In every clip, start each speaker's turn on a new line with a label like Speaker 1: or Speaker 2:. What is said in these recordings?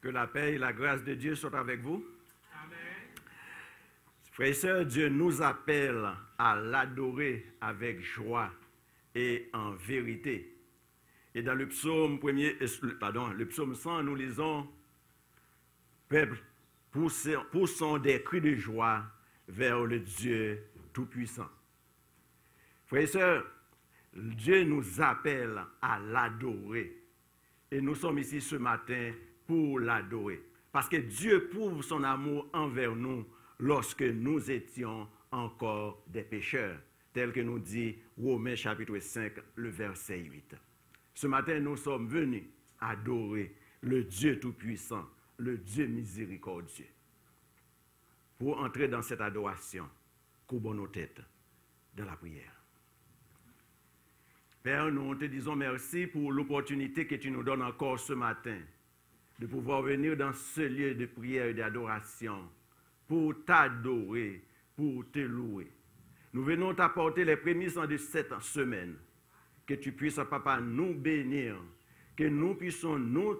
Speaker 1: Que la paix et la grâce de Dieu soient avec vous. Amen. Frères et sœurs, Dieu nous appelle à l'adorer avec joie et en vérité. Et dans le psaume le psaume 100, nous lisons « Peuple, poussons des cris de joie vers le Dieu Tout-Puissant. » Frères et sœurs, Dieu nous appelle à l'adorer. Et nous sommes ici ce matin pour l'adorer. Parce que Dieu prouve son amour envers nous lorsque nous étions encore des pécheurs, tel que nous dit Romains chapitre 5, le verset 8. Ce matin, nous sommes venus adorer le Dieu Tout-Puissant, le Dieu miséricordieux. Pour entrer dans cette adoration, courbons nos têtes dans la prière. Père, nous te disons merci pour l'opportunité que tu nous donnes encore ce matin de pouvoir venir dans ce lieu de prière et d'adoration pour t'adorer, pour te louer. Nous venons t'apporter les prémices de cette semaine. Que tu puisses, Papa, nous bénir, que nous puissions nous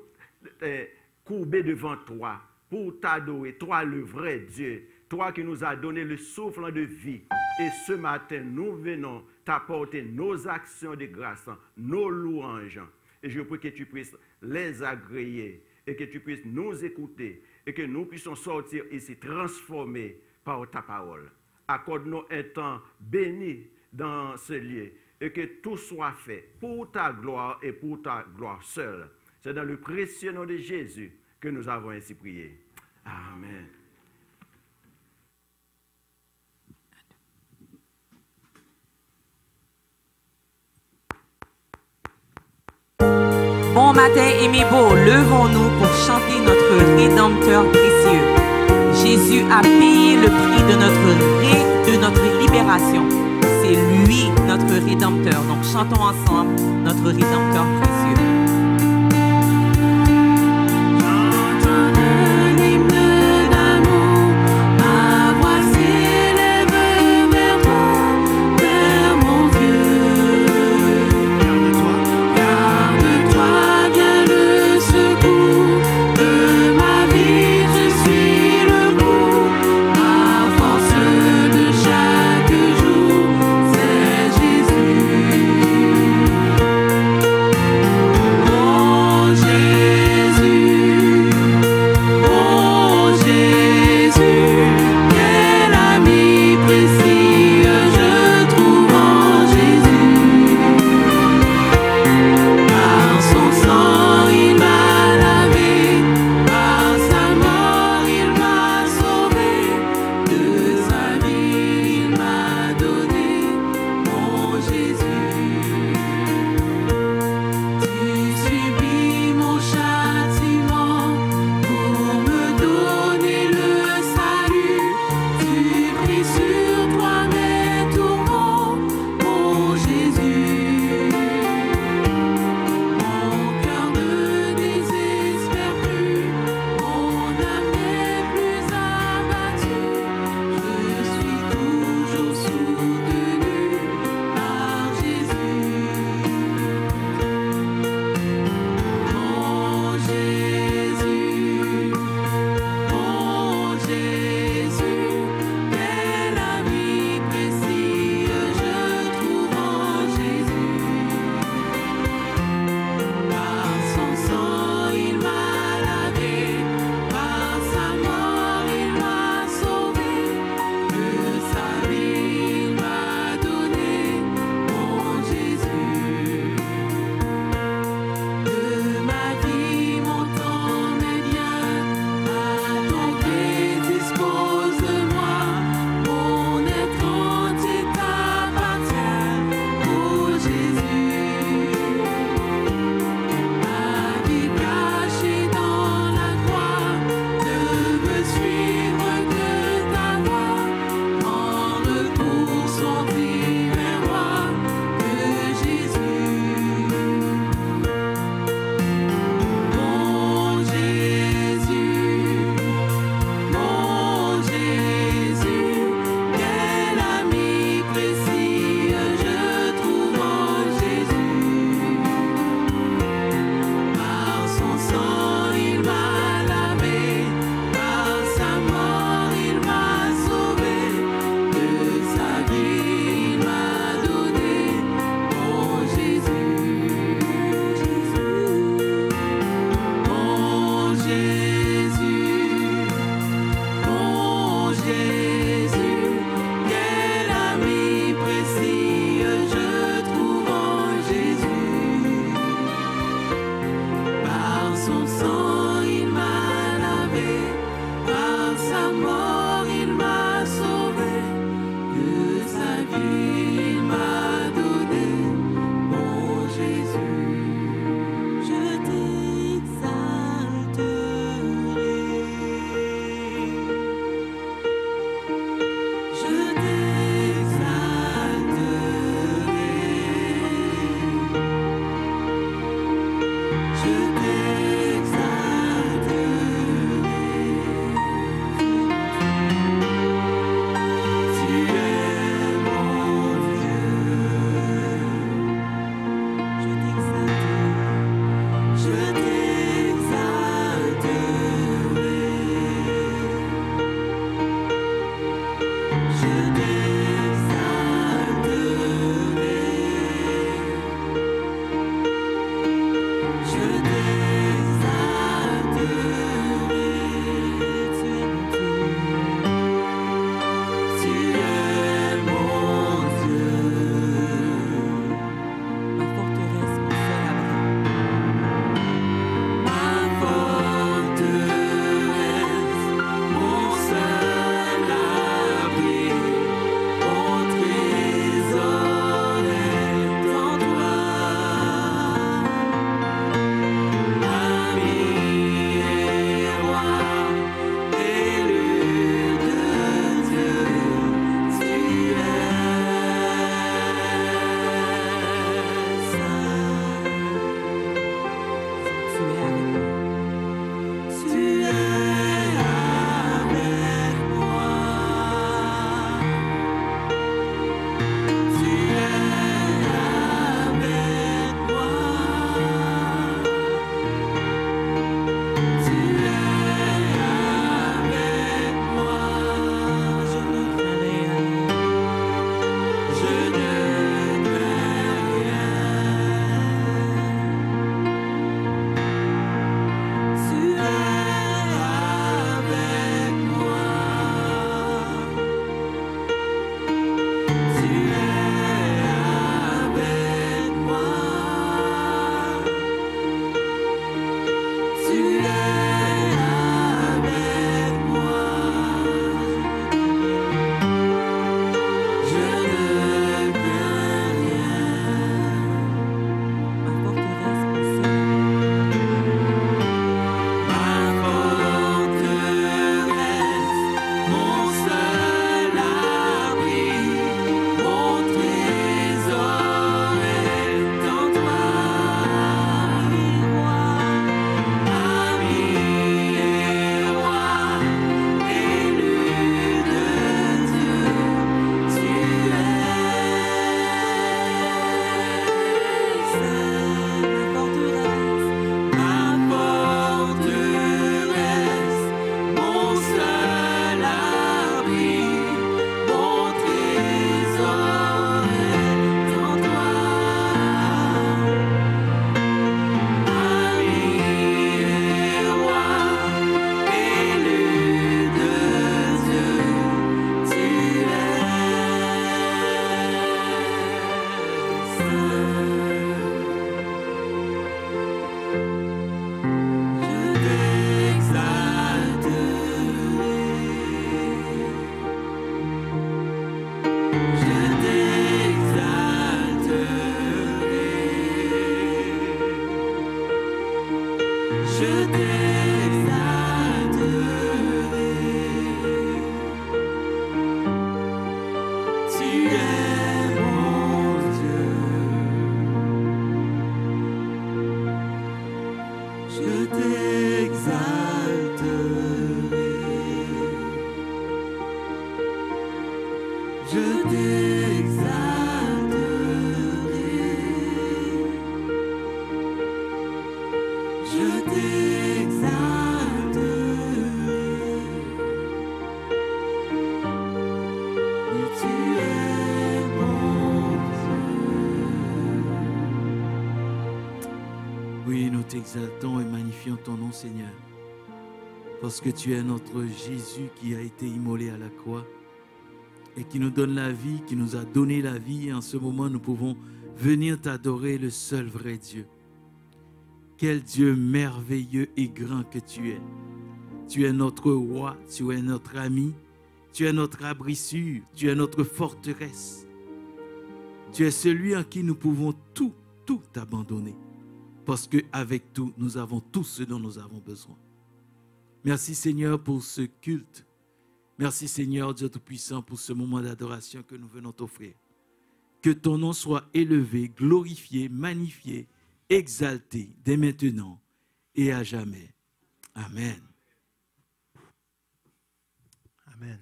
Speaker 1: courber devant toi pour t'adorer, toi le vrai Dieu, toi qui nous as donné le souffle de vie. Et ce matin, nous venons t'apporter nos actions de grâce, nos louanges. Et je prie que tu puisses les agréer et que tu puisses nous écouter et que nous puissions sortir ici transformés par ta parole. Accorde-nous un temps béni dans ce lieu et que tout soit fait pour ta gloire et pour ta gloire seule. C'est dans le précieux nom de Jésus que nous avons ainsi prié. Amen.
Speaker 2: Bon matin, aimés beaux, levons-nous pour chanter notre Rédempteur précieux. Jésus a payé le prix de notre libération. C'est lui notre Rédempteur. Donc chantons ensemble notre Rédempteur précieux.
Speaker 3: Chaque jour, c'est Jésus. Exaltons et magnifions ton nom, Seigneur, parce que tu es notre Jésus qui a été immolé à la croix et qui nous donne la vie, qui nous a donné la vie. Et en ce moment, nous pouvons venir t'adorer, le seul vrai Dieu. Quel Dieu merveilleux et grand que tu es. Tu es notre roi, tu es notre ami, tu es notre abrissure, tu es notre forteresse. Tu es celui en qui nous pouvons tout abandonner. Parce qu'avec tout, nous avons tout ce dont nous avons besoin. Merci Seigneur pour ce culte. Merci Seigneur Dieu Tout-Puissant pour ce moment d'adoration que nous venons t'offrir. Que ton nom soit élevé, glorifié, magnifié, exalté dès maintenant et à jamais. Amen.
Speaker 4: Amen.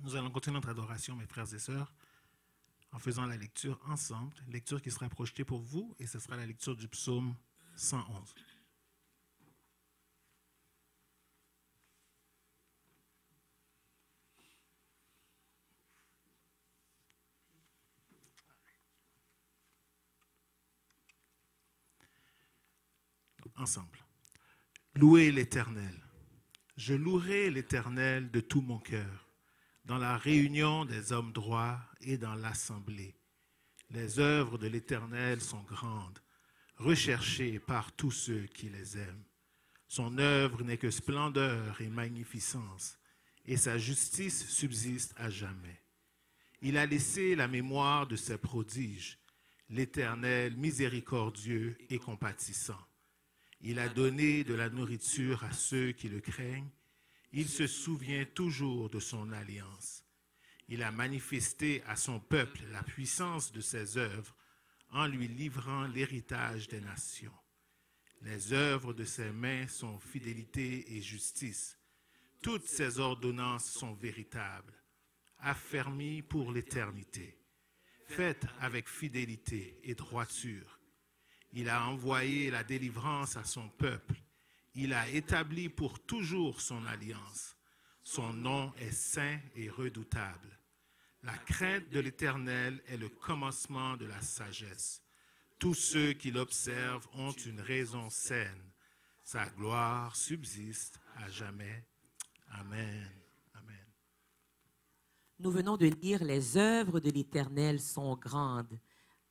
Speaker 4: Nous allons continuer notre adoration, mes frères et sœurs, en faisant la lecture ensemble, lecture qui sera projetée pour vous, et ce sera la lecture du psaume 111. Ensemble. Louez l'Éternel. Je louerai l'Éternel de tout mon cœur, dans la réunion des hommes droits et dans l'assemblée. Les œuvres de l'Éternel sont grandes, recherchées par tous ceux qui les aiment. Son œuvre n'est que splendeur et magnificence, et sa justice subsiste à jamais. Il a laissé la mémoire de ses prodiges, l'Éternel miséricordieux et compatissant. Il a donné de la nourriture à ceux qui le craignent. Il se souvient toujours de son alliance. Il a manifesté à son peuple la puissance de ses œuvres en lui livrant l'héritage des nations. Les œuvres de ses mains sont fidélité et justice. Toutes ses ordonnances sont véritables, affermies pour l'éternité, faites avec fidélité et droiture. Il a envoyé la délivrance à son peuple. Il a établi pour toujours son alliance. Son nom est saint et redoutable. La crainte de l'Éternel est le commencement de la sagesse. Tous ceux qui l'observent ont une raison saine. Sa gloire subsiste à jamais. Amen. Amen.
Speaker 2: Nous venons de lire « Les œuvres de l'Éternel sont grandes ».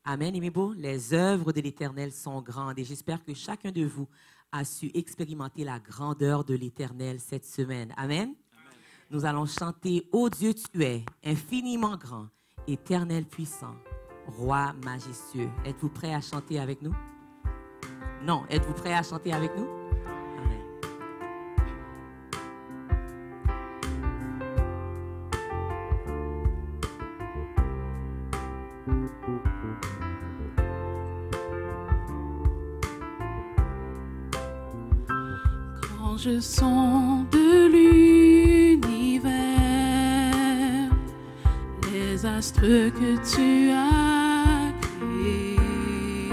Speaker 2: Amen, aimez-vous, les œuvres de l'Éternel sont grandes et j'espère que chacun de vous a su expérimenter la grandeur de l'Éternel cette semaine. Amen. Amen. Nous allons chanter « Ô Dieu, tu es infiniment grand, éternel puissant, roi majestueux ». Êtes-vous prêts à chanter avec nous? Non, êtes-vous prêts à chanter avec nous? Amen.
Speaker 5: Je sonde l'univers, les astres que tu as créés,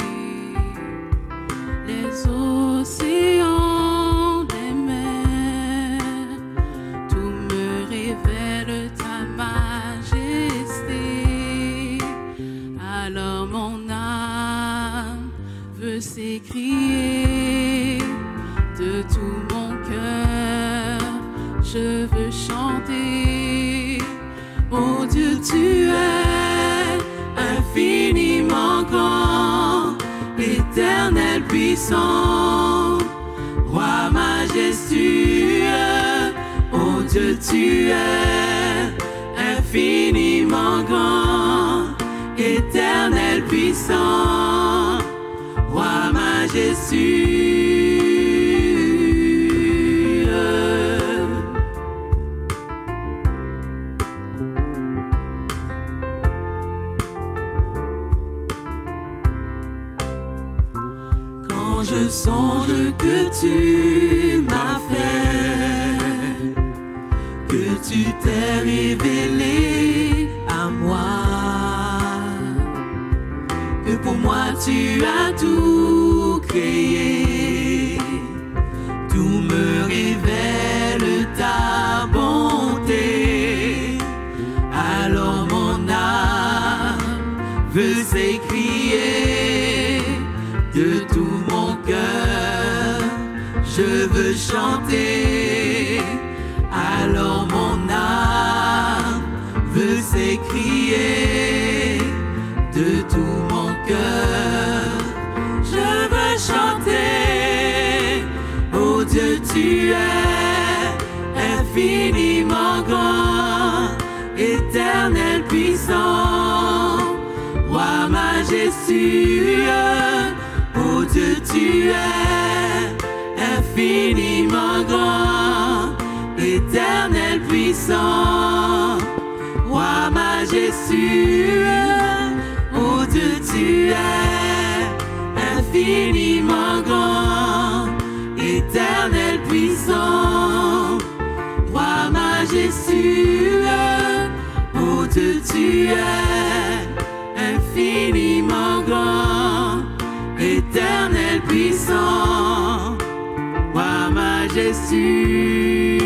Speaker 5: les océans, les mers, tout me révèle ta majesté. Alors mon âme veut s'écrier de tout mon cœur, je veux chanter. Oh Dieu, tu es infiniment grand, éternel puissant, roi majestueux. Oh Dieu, tu es infiniment grand, éternel puissant, roi majestueux. Je songe que tu m'as fait, que tu t'es révélé à moi, que pour moi tu as tout créé, tout me révèle ta bonté. Alors mon âme veut s'écrier de tout mon cœur, je veux chanter. Alors mon âme veut s'écrier de tout mon cœur, je veux chanter. Oh Dieu, tu es infiniment grand, éternel puissant, roi majestueux. Oh Dieu, tu es infiniment grand, éternel puissant, roi majestueux. Oh Dieu, tu es infiniment grand, Éternel puissant, roi majestueux, ô Dieu, tu es infiniment grand. Éternel puissant, roi majestueux.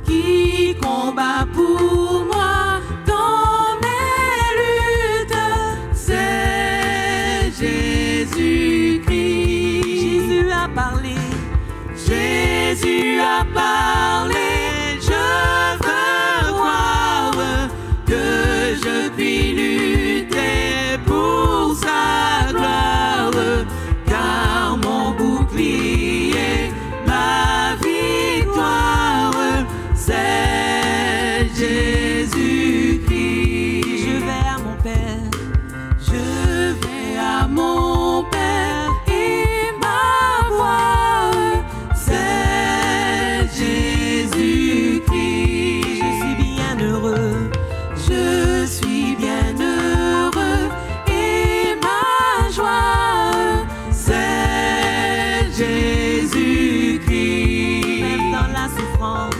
Speaker 5: Qui combat pour moi dans mes luttes, c'est Jésus-Christ.
Speaker 2: Jésus a parlé,
Speaker 5: Jésus a parlé, je veux voir que je puis lutter pour sa gloire, car mon bouclier, ma victoire, c'est Jésus-Christ.
Speaker 2: je vais à mon Père,
Speaker 5: Je vais à mon Père et ma voix, c'est Jésus-Christ.
Speaker 2: je suis bien heureux,
Speaker 5: Je suis bien heureux et ma joie, c'est Jésus-Christ.
Speaker 2: même dans la souffrance,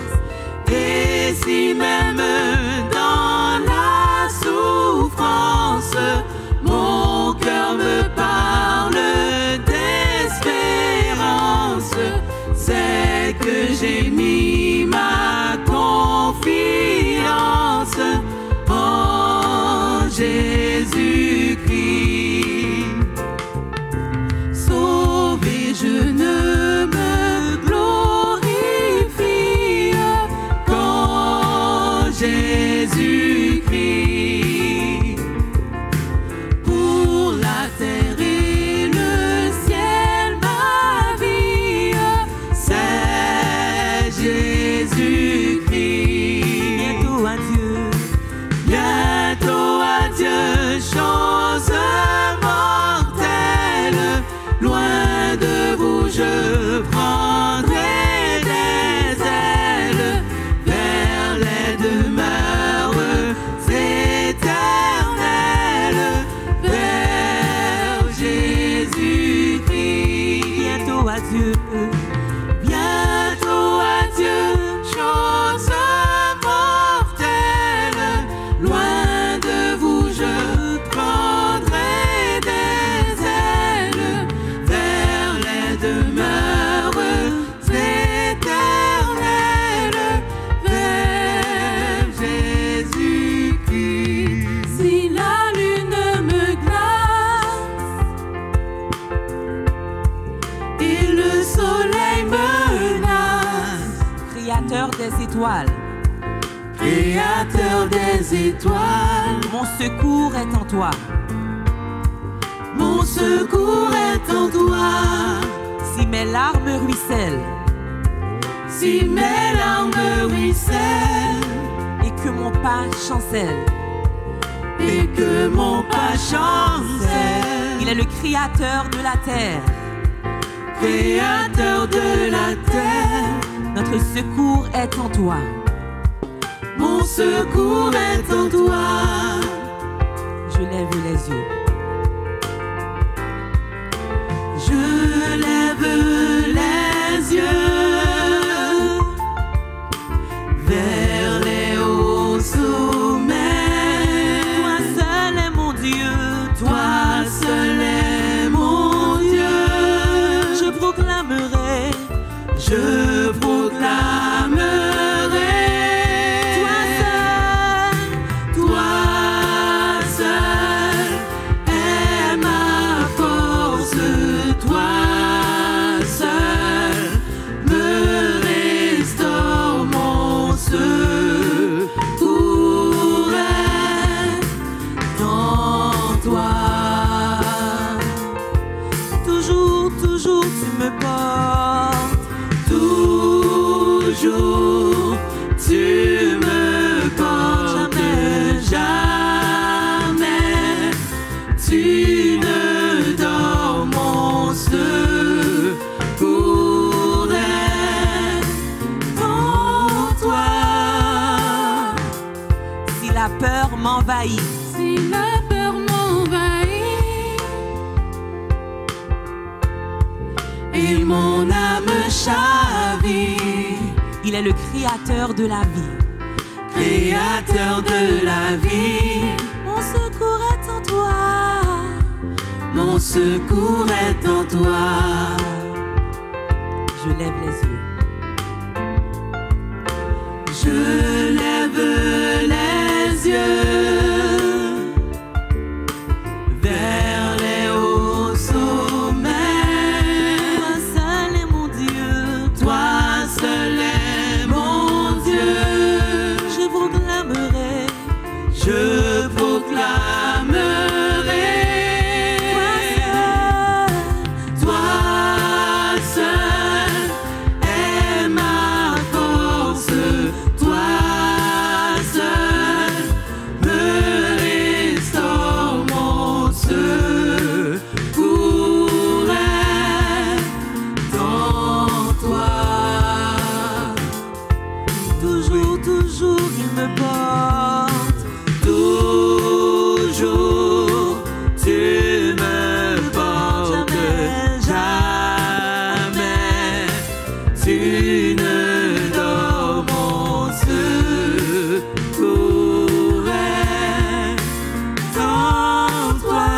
Speaker 5: Et si même dans la souffrance, mon cœur me parle d'espérance, c'est que j'ai mis ma confiance en Jésus-Christ. Sauvé, je ne me glorifie qu'en Jésus-Christ. Pour la terre et le ciel, ma vie, c'est Jésus-Christ.
Speaker 2: bientôt adieu,
Speaker 5: Bientôt adieu, chose mortelle, loin de vous je prendrai des ailes vers les demeures éternelles, vers Jésus-Christ.
Speaker 2: bientôt adieu,
Speaker 5: Bientôt adieu, chose mortelle, loin de vous je prendrai des ailes vers les demeures éternelles, vers Jésus-Christ. Si la lune me glace et le soleil menace,
Speaker 2: Créateur des étoiles,
Speaker 5: Créateur des étoiles,
Speaker 2: mon secours est en toi.
Speaker 5: mon secours est en toi.
Speaker 2: Si mes larmes ruissellent
Speaker 5: Si mes larmes ruissellent
Speaker 2: et que mon pas chancelle,
Speaker 5: et que mon pas chancelle,
Speaker 2: il est le Créateur de la terre,
Speaker 5: Créateur de la terre,
Speaker 2: notre secours est en toi.
Speaker 5: mon secours est en toi.
Speaker 2: Je lève les yeux,
Speaker 5: Je lève les yeux vers les hauts sommets.
Speaker 2: toi seul est mon Dieu,
Speaker 5: Toi seul est mon Dieu.
Speaker 2: je proclamerai,
Speaker 5: Je proclamerai. Toi seul est ma force. Toi seul me restaure mon secours est en toi.
Speaker 2: toujours, toujours tu me portes.
Speaker 5: Toujours tu me portes, jamais tu ne dors, mon secours est
Speaker 2: m'envahit,
Speaker 5: si la peur m'envahit et mon âme chavire,
Speaker 2: il est le créateur de la vie.
Speaker 5: créateur de la vie,
Speaker 2: Mon secours est en toi.
Speaker 5: mon secours est en toi.
Speaker 2: Je lève les yeux.
Speaker 5: Je lève les yeux vers les hauts sommets.
Speaker 2: Toi seul est mon Dieu.
Speaker 5: Toi seul est mon Dieu.
Speaker 2: Je proclamerai.
Speaker 5: Je proclamerai. Toi seul est ma force. Toi seul me restaure mon secours est en toi.
Speaker 2: Toujours, toujours, il me porte.
Speaker 5: Toujours, tu me portes. Jamais, tu ne dors, mon secours est en toi.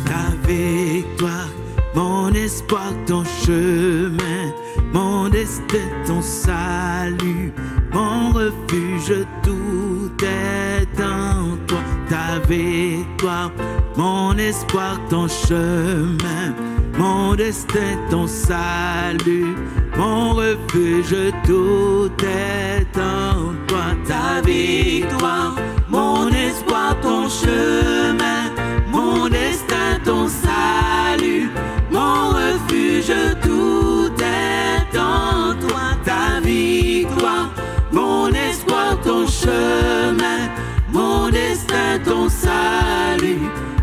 Speaker 3: Ta victoire, mon espoir, ton chemin, mon destin, ton salut, mon refuge, tout est en toi. Ta victoire, mon espoir, ton chemin, mon destin, ton salut, mon refuge, tout est en toi.
Speaker 5: Ta victoire, mon espoir, ton chemin, mon destin, ton salut, mon refuge, tout est en toi. Ta victoire, mon espoir, ton chemin, mon destin, ton salut,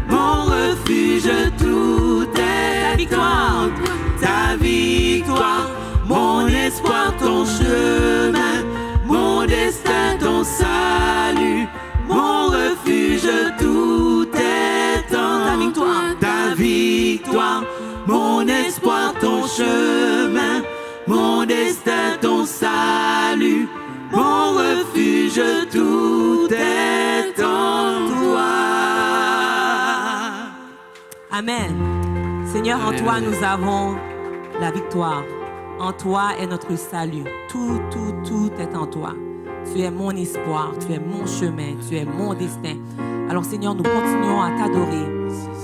Speaker 5: mon refuge, tout est en toi. Ta victoire, mon espoir, ton chemin, mon destin, ton salut, mon refuge, tout est en toi. Ta victoire, mon espoir, ton chemin, mon destin, ton salut, mon refuge, tout est en toi.
Speaker 2: Amen. Seigneur, en toi, nous avons la victoire. En toi est notre salut. Tout, tout, tout est en toi. Tu es mon espoir, tu es mon chemin, tu es mon destin. Alors Seigneur, nous continuons à t'adorer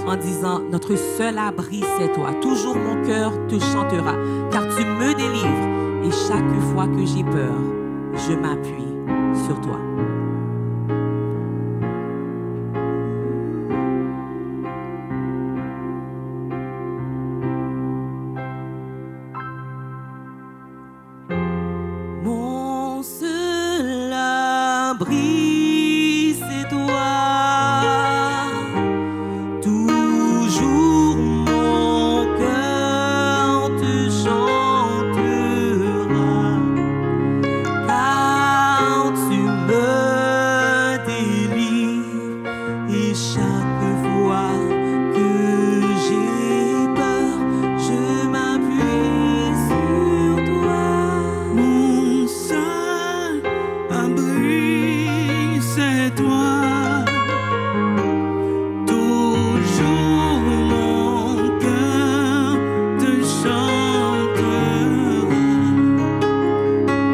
Speaker 2: en disant, notre seul abri, c'est toi. Toujours mon cœur te chantera, car tu me délivres. Et chaque fois que j'ai peur, je m'appuie sur toi.
Speaker 5: Mon seul abri, c'est toi. Toujours mon cœur te chantera, car tu me délivres. Et chaque fois que j'ai peur, je m'appuie sur toi.
Speaker 3: Mon seul abri, c'est toi. Toujours mon cœur te chantera,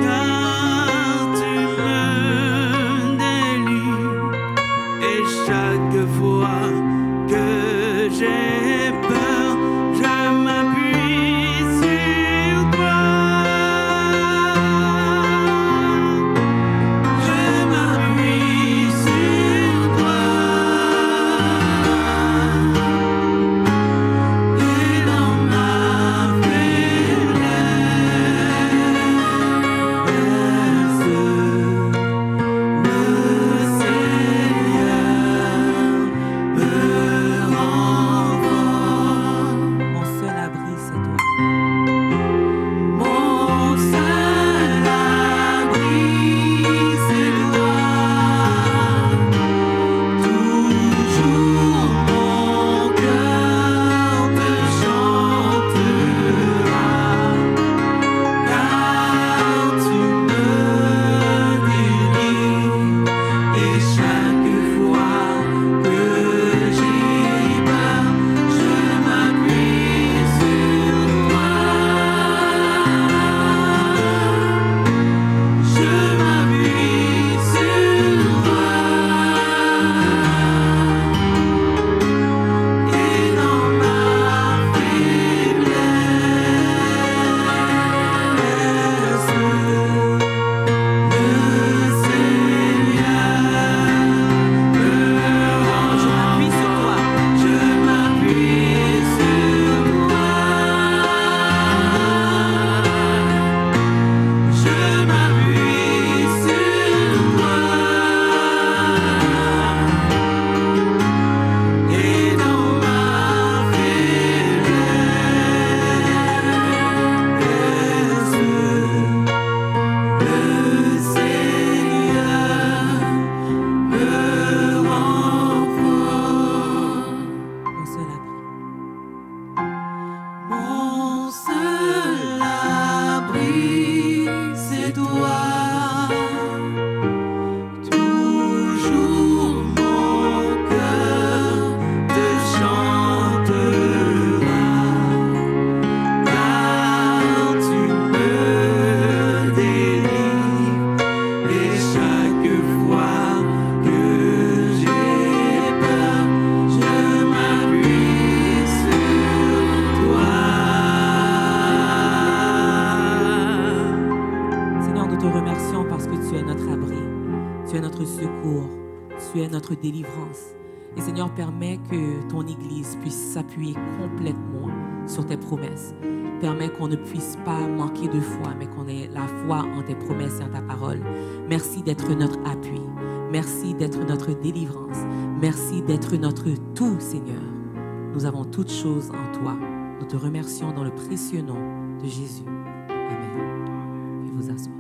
Speaker 3: car tu me délivres. Et chaque fois que j'ai peur, je m'appuie sur toi. Je m'appuie sur toi. Et dans ma faiblesse, le Seigneur me renforce.
Speaker 2: délivrance. Et Seigneur, permets que ton Église puisse s'appuyer complètement sur tes promesses. Permets qu'on ne puisse pas manquer de foi, mais qu'on ait la foi en tes promesses et en ta parole. Merci d'être notre appui. Merci d'être notre délivrance. Merci d'être notre tout, Seigneur. Nous avons toutes choses en toi. Nous te remercions dans le précieux nom de Jésus. Amen. Et vous asseoir.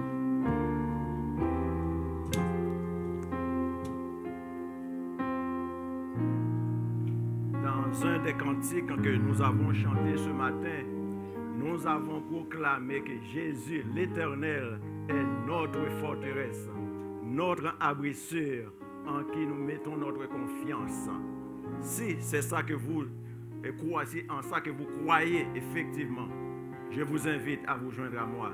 Speaker 1: Dans un des cantiques que nous avons chanté ce matin, nous avons proclamé que Jésus, l'Éternel, est notre forteresse, notre abri sûr en qui nous mettons notre confiance. Si c'est ça que vous croyez, en ça que vous croyez effectivement, je vous invite à vous joindre à moi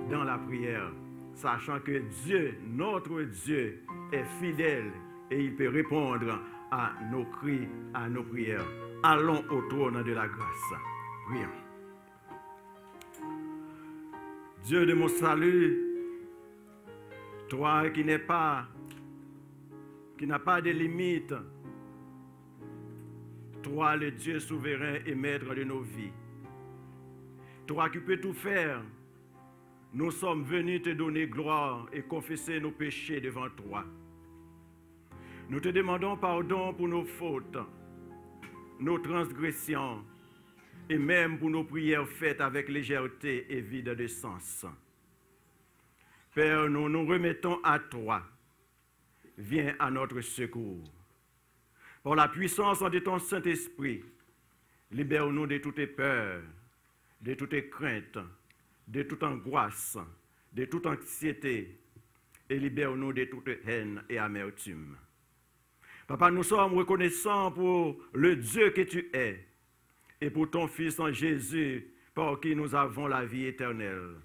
Speaker 1: dans la prière, sachant que Dieu, notre Dieu, est fidèle et il peut répondre à nos cris, à nos prières. Allons au trône de la grâce. Prions. Dieu de mon salut, toi qui n'as pas de limites, toi le Dieu souverain et maître de nos vies, toi qui peux tout faire, nous sommes venus te donner gloire et confesser nos péchés devant toi. Nous te demandons pardon pour nos fautes, nos transgressions et même pour nos prières faites avec légèreté et vides de sens. Père, nous nous remettons à toi. Viens à notre secours. Par la puissance de ton Saint-Esprit, libère-nous de toutes peurs, de toutes craintes, de toute angoisse, de toute anxiété et libère-nous de toute haine et amertume. Papa, nous sommes reconnaissants pour le Dieu que tu es et pour ton Fils en Jésus, par qui nous avons la vie éternelle.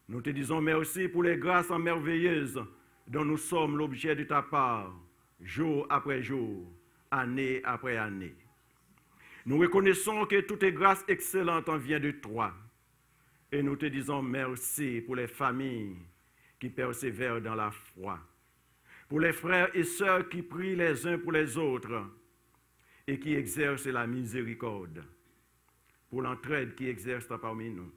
Speaker 1: Nous te disons merci pour les grâces merveilleuses dont nous sommes l'objet de ta part, jour après jour, année après année. Nous reconnaissons que toute grâce excellente en vient de toi. Et nous te disons merci pour les familles qui persévèrent dans la foi, pour les frères et sœurs qui prient les uns pour les autres et qui exercent la miséricorde, pour l'entraide qui exerce parmi nous,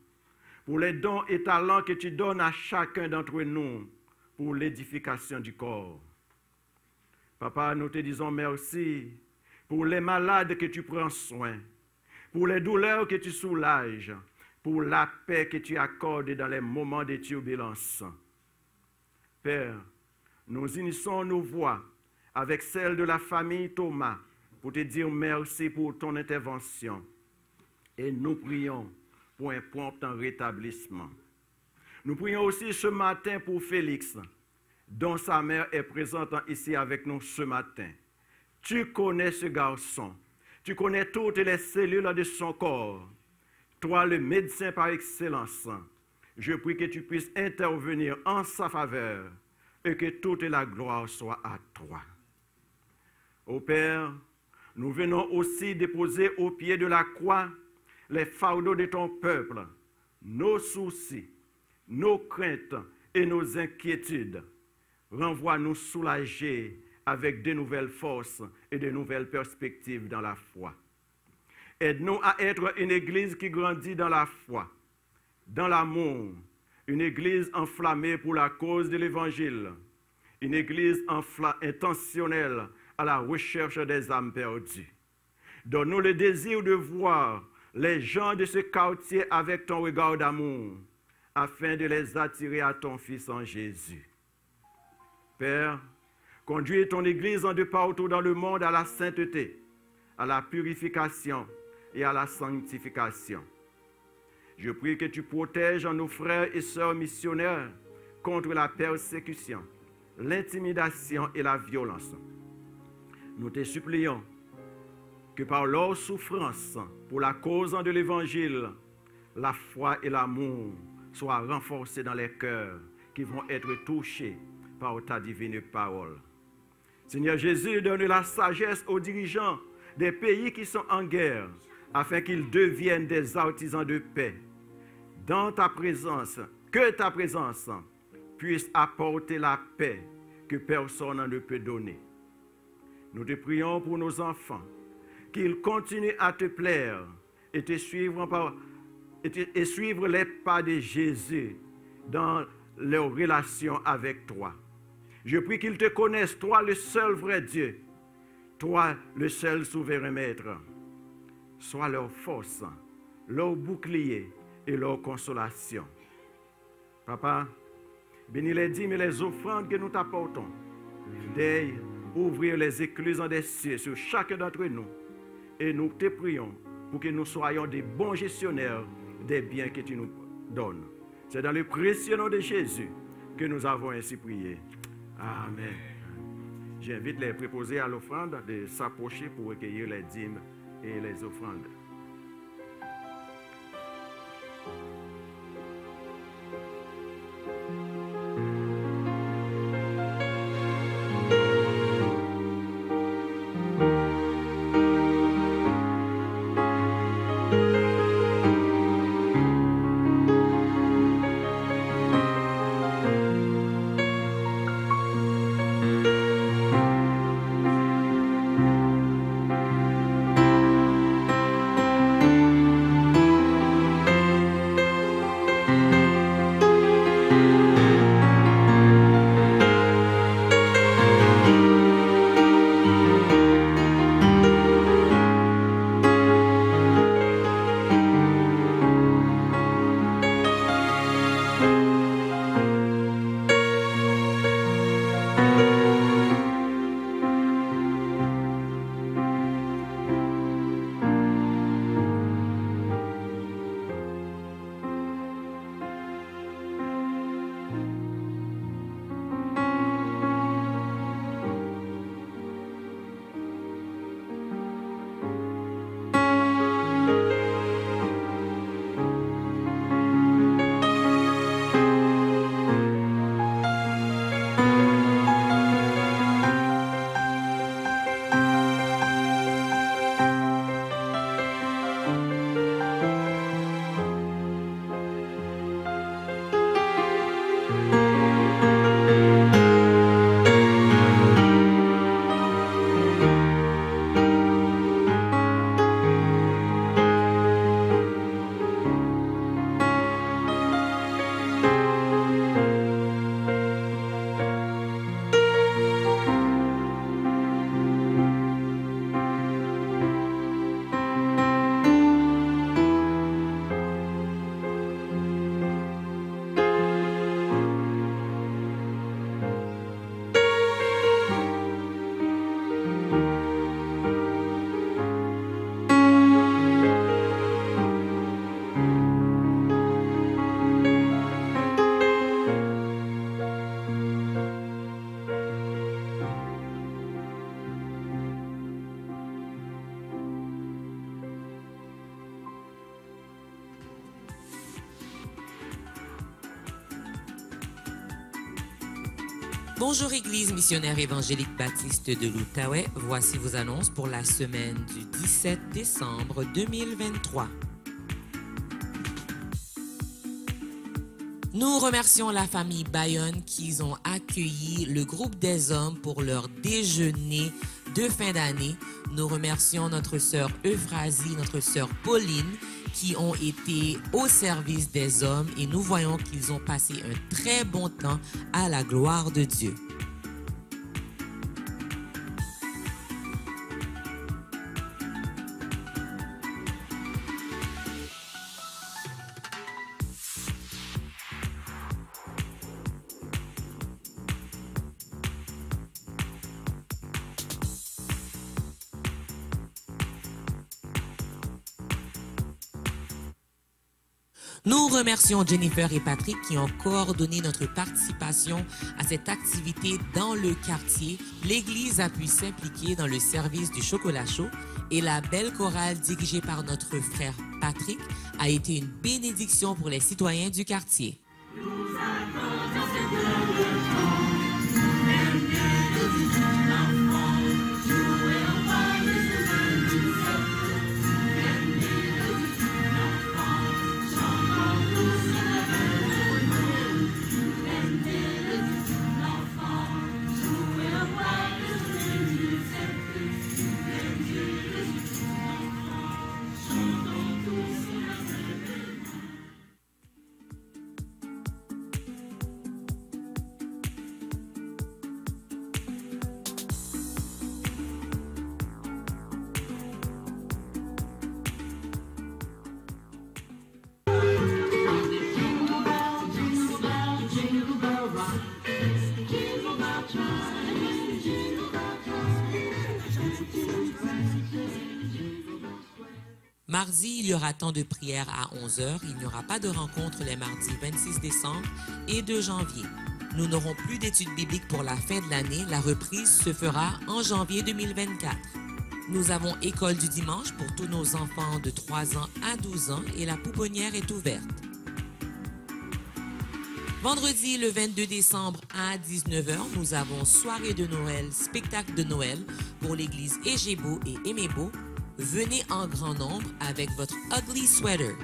Speaker 1: pour les dons et talents que tu donnes à chacun d'entre nous pour l'édification du corps. Papa, nous te disons merci pour les malades que tu prends soin, pour les douleurs que tu soulages, pour la paix que tu accordes dans les moments de turbulence. Père, nous unissons nos voix avec celles de la famille Thomas pour te dire merci pour ton intervention. Et nous prions pour un prompt rétablissement. Nous prions aussi ce matin pour Félix, dont sa mère est présente ici avec nous ce matin. Tu connais ce garçon. Tu connais toutes les cellules de son corps. Toi, le médecin par excellence, je prie que tu puisses intervenir en sa faveur et que toute la gloire soit à toi. Ô Père, nous venons aussi déposer au pied de la croix les fardeaux de ton peuple, nos soucis, nos craintes et nos inquiétudes. Renvoie-nous soulagés avec de nouvelles forces et de nouvelles perspectives dans la foi. Aide-nous à être une église qui grandit dans la foi, dans l'amour, une église enflammée pour la cause de l'évangile, une église intentionnelle à la recherche des âmes perdues. Donne-nous le désir de voir les gens de ce quartier avec ton regard d'amour, afin de les attirer à ton Fils en Jésus. Père, conduis ton Église en de partout dans le monde à la sainteté, à la purification et à la sanctification. Je prie que tu protèges nos frères et sœurs missionnaires contre la persécution, l'intimidation et la violence. Nous te supplions que par leur souffrance pour la cause de l'Évangile, la foi et l'amour soient renforcés dans les cœurs qui vont être touchés par ta divine parole. Seigneur Jésus, donne la sagesse aux dirigeants des pays qui sont en guerre, afin qu'ils deviennent des artisans de paix. Dans ta présence, que ta présence puisse apporter la paix que personne ne peut donner. Nous te prions pour nos enfants, qu'ils continuent à te plaire et te suivre et suivre les pas de Jésus dans leur relation avec toi. Je prie qu'ils te connaissent, toi le seul vrai Dieu, toi le seul souverain maître. Sois leur force, leur bouclier et leur consolation. Papa, bénis les dîmes et les offrandes que nous t'apportons. Veille, ouvrir les écluses des cieux sur chacun d'entre nous. Et nous te prions pour que nous soyons des bons gestionnaires des biens que tu nous donnes. C'est dans le précieux nom de Jésus que nous avons ainsi prié. Amen. J'invite les préposés à l'offrande de s'approcher pour recueillir les dîmes et les offrandes.
Speaker 2: Bonjour Église missionnaire évangélique baptiste de l'Outaouais. Voici vos annonces pour la semaine du 17 décembre 2023. Nous remercions la famille Bayonne qui ont accueilli le groupe des hommes pour leur déjeuner de fin d'année. Nous remercions notre sœur Euphrasie, notre sœur Pauline qui ont été au service des hommes et nous voyons qu'ils ont passé un très bon temps à la gloire de Dieu. Nous remercions Jennifer et Patrick qui ont coordonné notre participation à cette activité dans le quartier. L'Église a pu s'impliquer dans le service du chocolat chaud et la belle chorale dirigée par notre frère Patrick a été une bénédiction pour les citoyens du quartier. Mardi, il y aura temps de prière à 11h. Il n'y aura pas de rencontre les mardis 26 décembre et 2 janvier. Nous n'aurons plus d'études bibliques pour la fin de l'année. La reprise se fera en janvier 2024. Nous avons école du dimanche pour tous nos enfants de 3 ans à 12 ans et la pouponnière est ouverte. Vendredi, le 22 décembre à 19h, nous avons soirée de Noël, spectacle de Noël pour l'église Égébo et Émébo. Venez en grand nombre avec votre ugly sweater.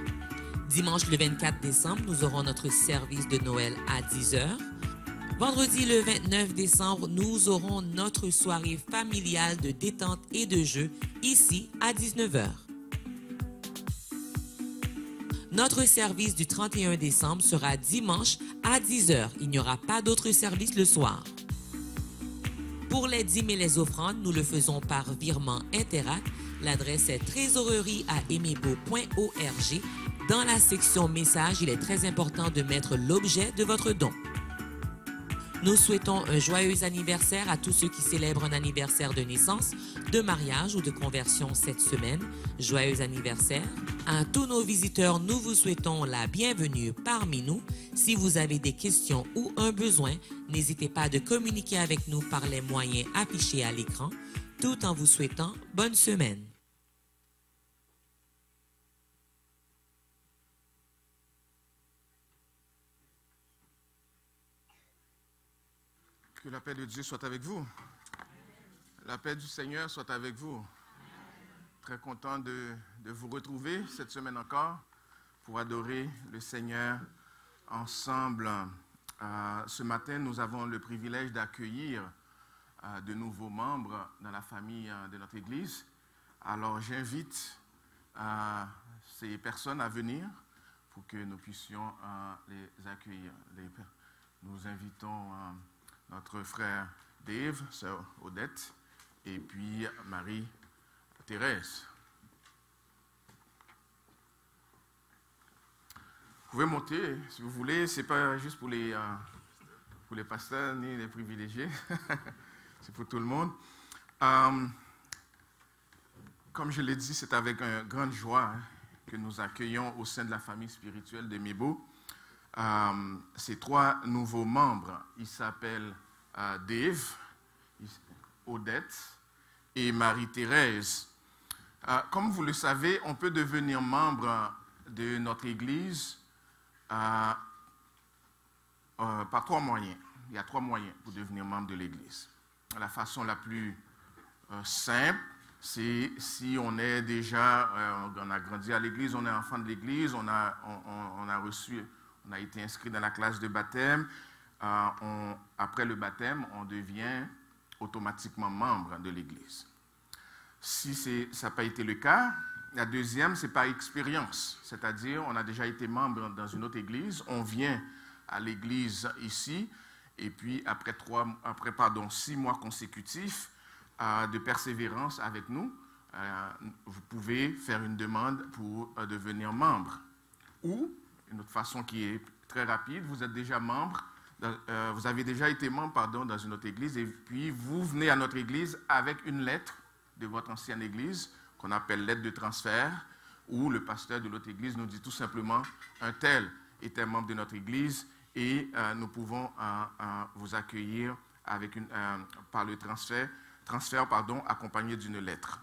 Speaker 2: Dimanche, le 24 décembre, nous aurons notre service de Noël à 10h. Vendredi, le 29 décembre, nous aurons notre soirée familiale de détente et de jeu ici à 19h. Notre service du 31 décembre sera dimanche à 10h. Il n'y aura pas d'autre service le soir. Pour les dîmes et les offrandes, nous le faisons par virement Interac. L'adresse est trésorerie@emebo.org. Dans la section message, il est très important de mettre l'objet de votre don. Nous souhaitons un joyeux anniversaire à tous ceux qui célèbrent un anniversaire de naissance, de mariage ou de conversion cette semaine. Joyeux anniversaire. À tous nos visiteurs, nous vous souhaitons la bienvenue parmi nous. Si vous avez des questions ou un besoin, n'hésitez pas de communiquer avec nous par les moyens affichés à l'écran, tout en vous souhaitant bonne semaine.
Speaker 6: Que la paix de Dieu soit avec vous. La paix du Seigneur soit avec vous. Très content de vous retrouver cette semaine encore pour adorer le Seigneur ensemble. Ce matin, nous avons le privilège d'accueillir de nouveaux membres dans la famille de notre Église. Alors, j'invite ces personnes à venir pour que nous puissions les accueillir. Nous invitons notre frère Dave, sœur Odette, et puis Marie-Thérèse. Vous pouvez monter si vous voulez, ce n'est pas juste pour les pasteurs ni les privilégiés, c'est pour tout le monde. Comme je l'ai dit, c'est avec une grande joie que nous accueillons au sein de la famille spirituelle de Mébo ces 3 nouveaux membres. Ils s'appellent Dave, Odette et Marie-Thérèse. Comme vous le savez, on peut devenir membre de notre Église par 3 moyens. Il y a 3 moyens pour devenir membre de l'Église. La façon la plus simple, c'est si on est déjà, on a grandi à l'Église, on est enfant de l'Église, on a été inscrit dans la classe de baptême. Après le baptême, on devient automatiquement membre de l'Église. Si ça n'a pas été le cas, la deuxième, c'est par expérience. C'est-à-dire, on a déjà été membre dans une autre Église, on vient à l'Église ici, et puis après 6 mois consécutifs de persévérance avec nous, vous pouvez faire une demande pour devenir membre. Ou, une autre façon qui est très rapide, vous êtes déjà membre, vous avez déjà été membre dans une autre église, et puis vous venez à notre église avec une lettre de votre ancienne église, qu'on appelle lettre de transfert, où le pasteur de l'autre église nous dit tout simplement un tel était membre de notre église et nous pouvons vous accueillir par le transfert accompagné d'une lettre.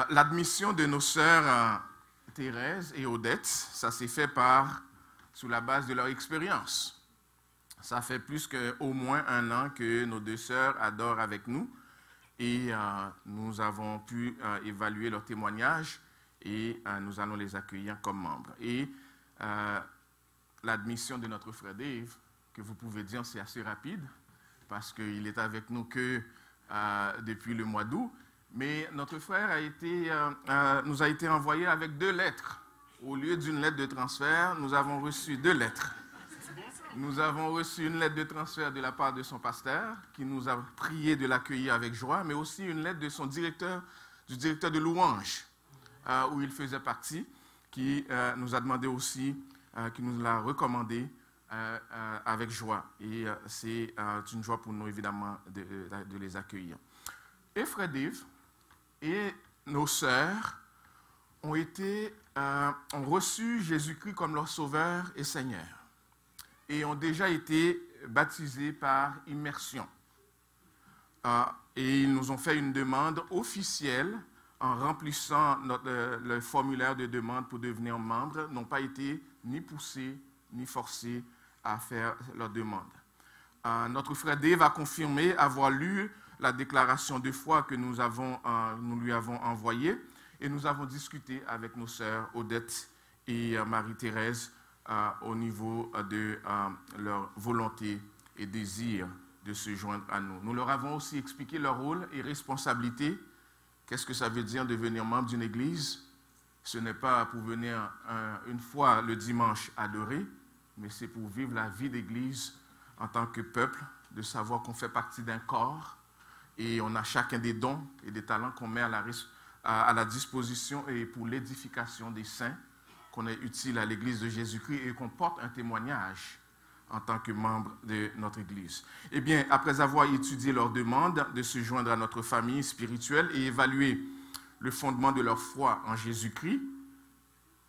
Speaker 6: L'admission de nos sœurs Thérèse et Odette, ça s'est fait sous la base de leur expérience. Ça fait plus qu'au moins 1 an que nos 2 sœurs adorent avec nous et nous avons pu évaluer leur témoignage et nous allons les accueillir comme membres. Et l'admission de notre frère Dave, que vous pouvez dire c'est assez rapide parce qu'il est avec nous que depuis le mois d'août, mais notre frère nous a été envoyé avec 2 lettres. Au lieu d'une lettre de transfert, nous avons reçu 2 lettres. Nous avons reçu une lettre de transfert de la part de son pasteur, qui nous a prié de l'accueillir avec joie, mais aussi une lettre de du directeur de louange, où il faisait partie, qui nous a demandé aussi, qui nous l'a recommandé avec joie. Et c'est une joie pour nous, évidemment, de les accueillir. Et Frère Dave et nos sœurs ont reçu Jésus-Christ comme leur Sauveur et Seigneur et ont déjà été baptisés par immersion. Et ils nous ont fait une demande officielle en remplissant le formulaire de demande pour devenir membre, n'ont pas été ni poussés ni forcés à faire leur demande. Notre frère Dave a confirmé avoir lu la déclaration de foi que nous lui avons envoyée et nous avons discuté avec nos sœurs Odette et Marie-Thérèse au niveau de leur volonté et désir de se joindre à nous. Nous leur avons aussi expliqué leur rôle et responsabilité. Qu'est-ce que ça veut dire devenir membre d'une église? Ce n'est pas pour venir une fois le dimanche adorer, mais c'est pour vivre la vie d'église en tant que peuple, de savoir qu'on fait partie d'un corps et on a chacun des dons et des talents qu'on met à la disposition et pour l'édification des saints, qu'on est utile à l'église de Jésus-Christ et qu'on porte un témoignage en tant que membre de notre église. Eh bien, après avoir étudié leur demande de se joindre à notre famille spirituelle et évalué le fondement de leur foi en Jésus-Christ,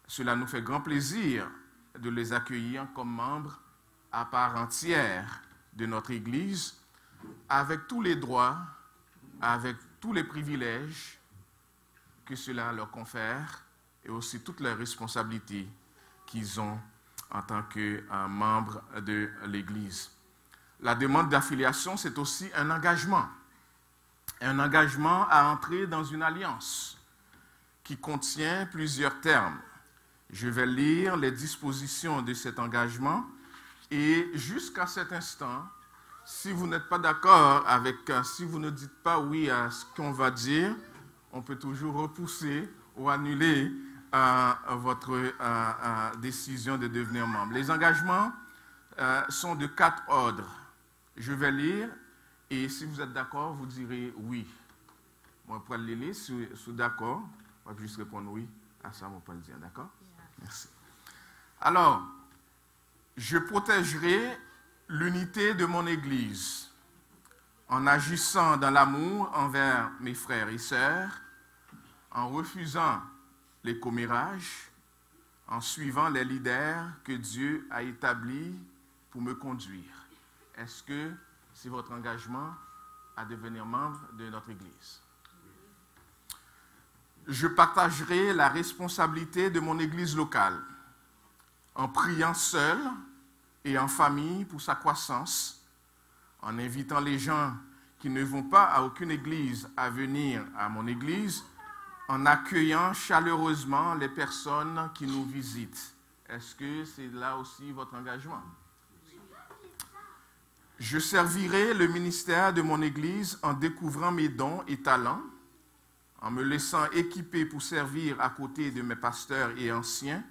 Speaker 6: cela nous fait grand plaisir de les accueillir comme membres à part entière de notre église, avec tous les droits, avec tous les privilèges que cela leur confère et aussi toutes les responsabilités qu'ils ont en tant que membres de l'Église. La demande d'affiliation, c'est aussi un engagement à entrer dans une alliance qui contient plusieurs termes. Je vais lire les dispositions de cet engagement et jusqu'à cet instant, si vous n'êtes pas d'accord si vous ne dites pas oui à ce qu'on va dire, on peut toujours repousser ou annuler votre décision de devenir membre. Les engagements sont de 4 ordres. Je vais lire et si vous êtes d'accord, vous direz oui. Moi, pour le lire, si vous êtes d'accord, je vais juste répondre oui à ça, on peut le dire, d'accord? Merci. Alors, je protégerai l'unité de mon Église en agissant dans l'amour envers mes frères et sœurs, en refusant les commérages, en suivant les leaders que Dieu a établis pour me conduire. Est-ce que c'est votre engagement à devenir membre de notre Église? Je partagerai la responsabilité de mon Église locale en priant seul et en famille pour sa croissance, en invitant les gens qui ne vont pas à aucune église à venir à mon église, en accueillant chaleureusement les personnes qui nous visitent. Est-ce que c'est là aussi votre engagement? Je servirai le ministère de mon Église en découvrant mes dons et talents, en me laissant équiper pour servir à côté de mes pasteurs et anciens,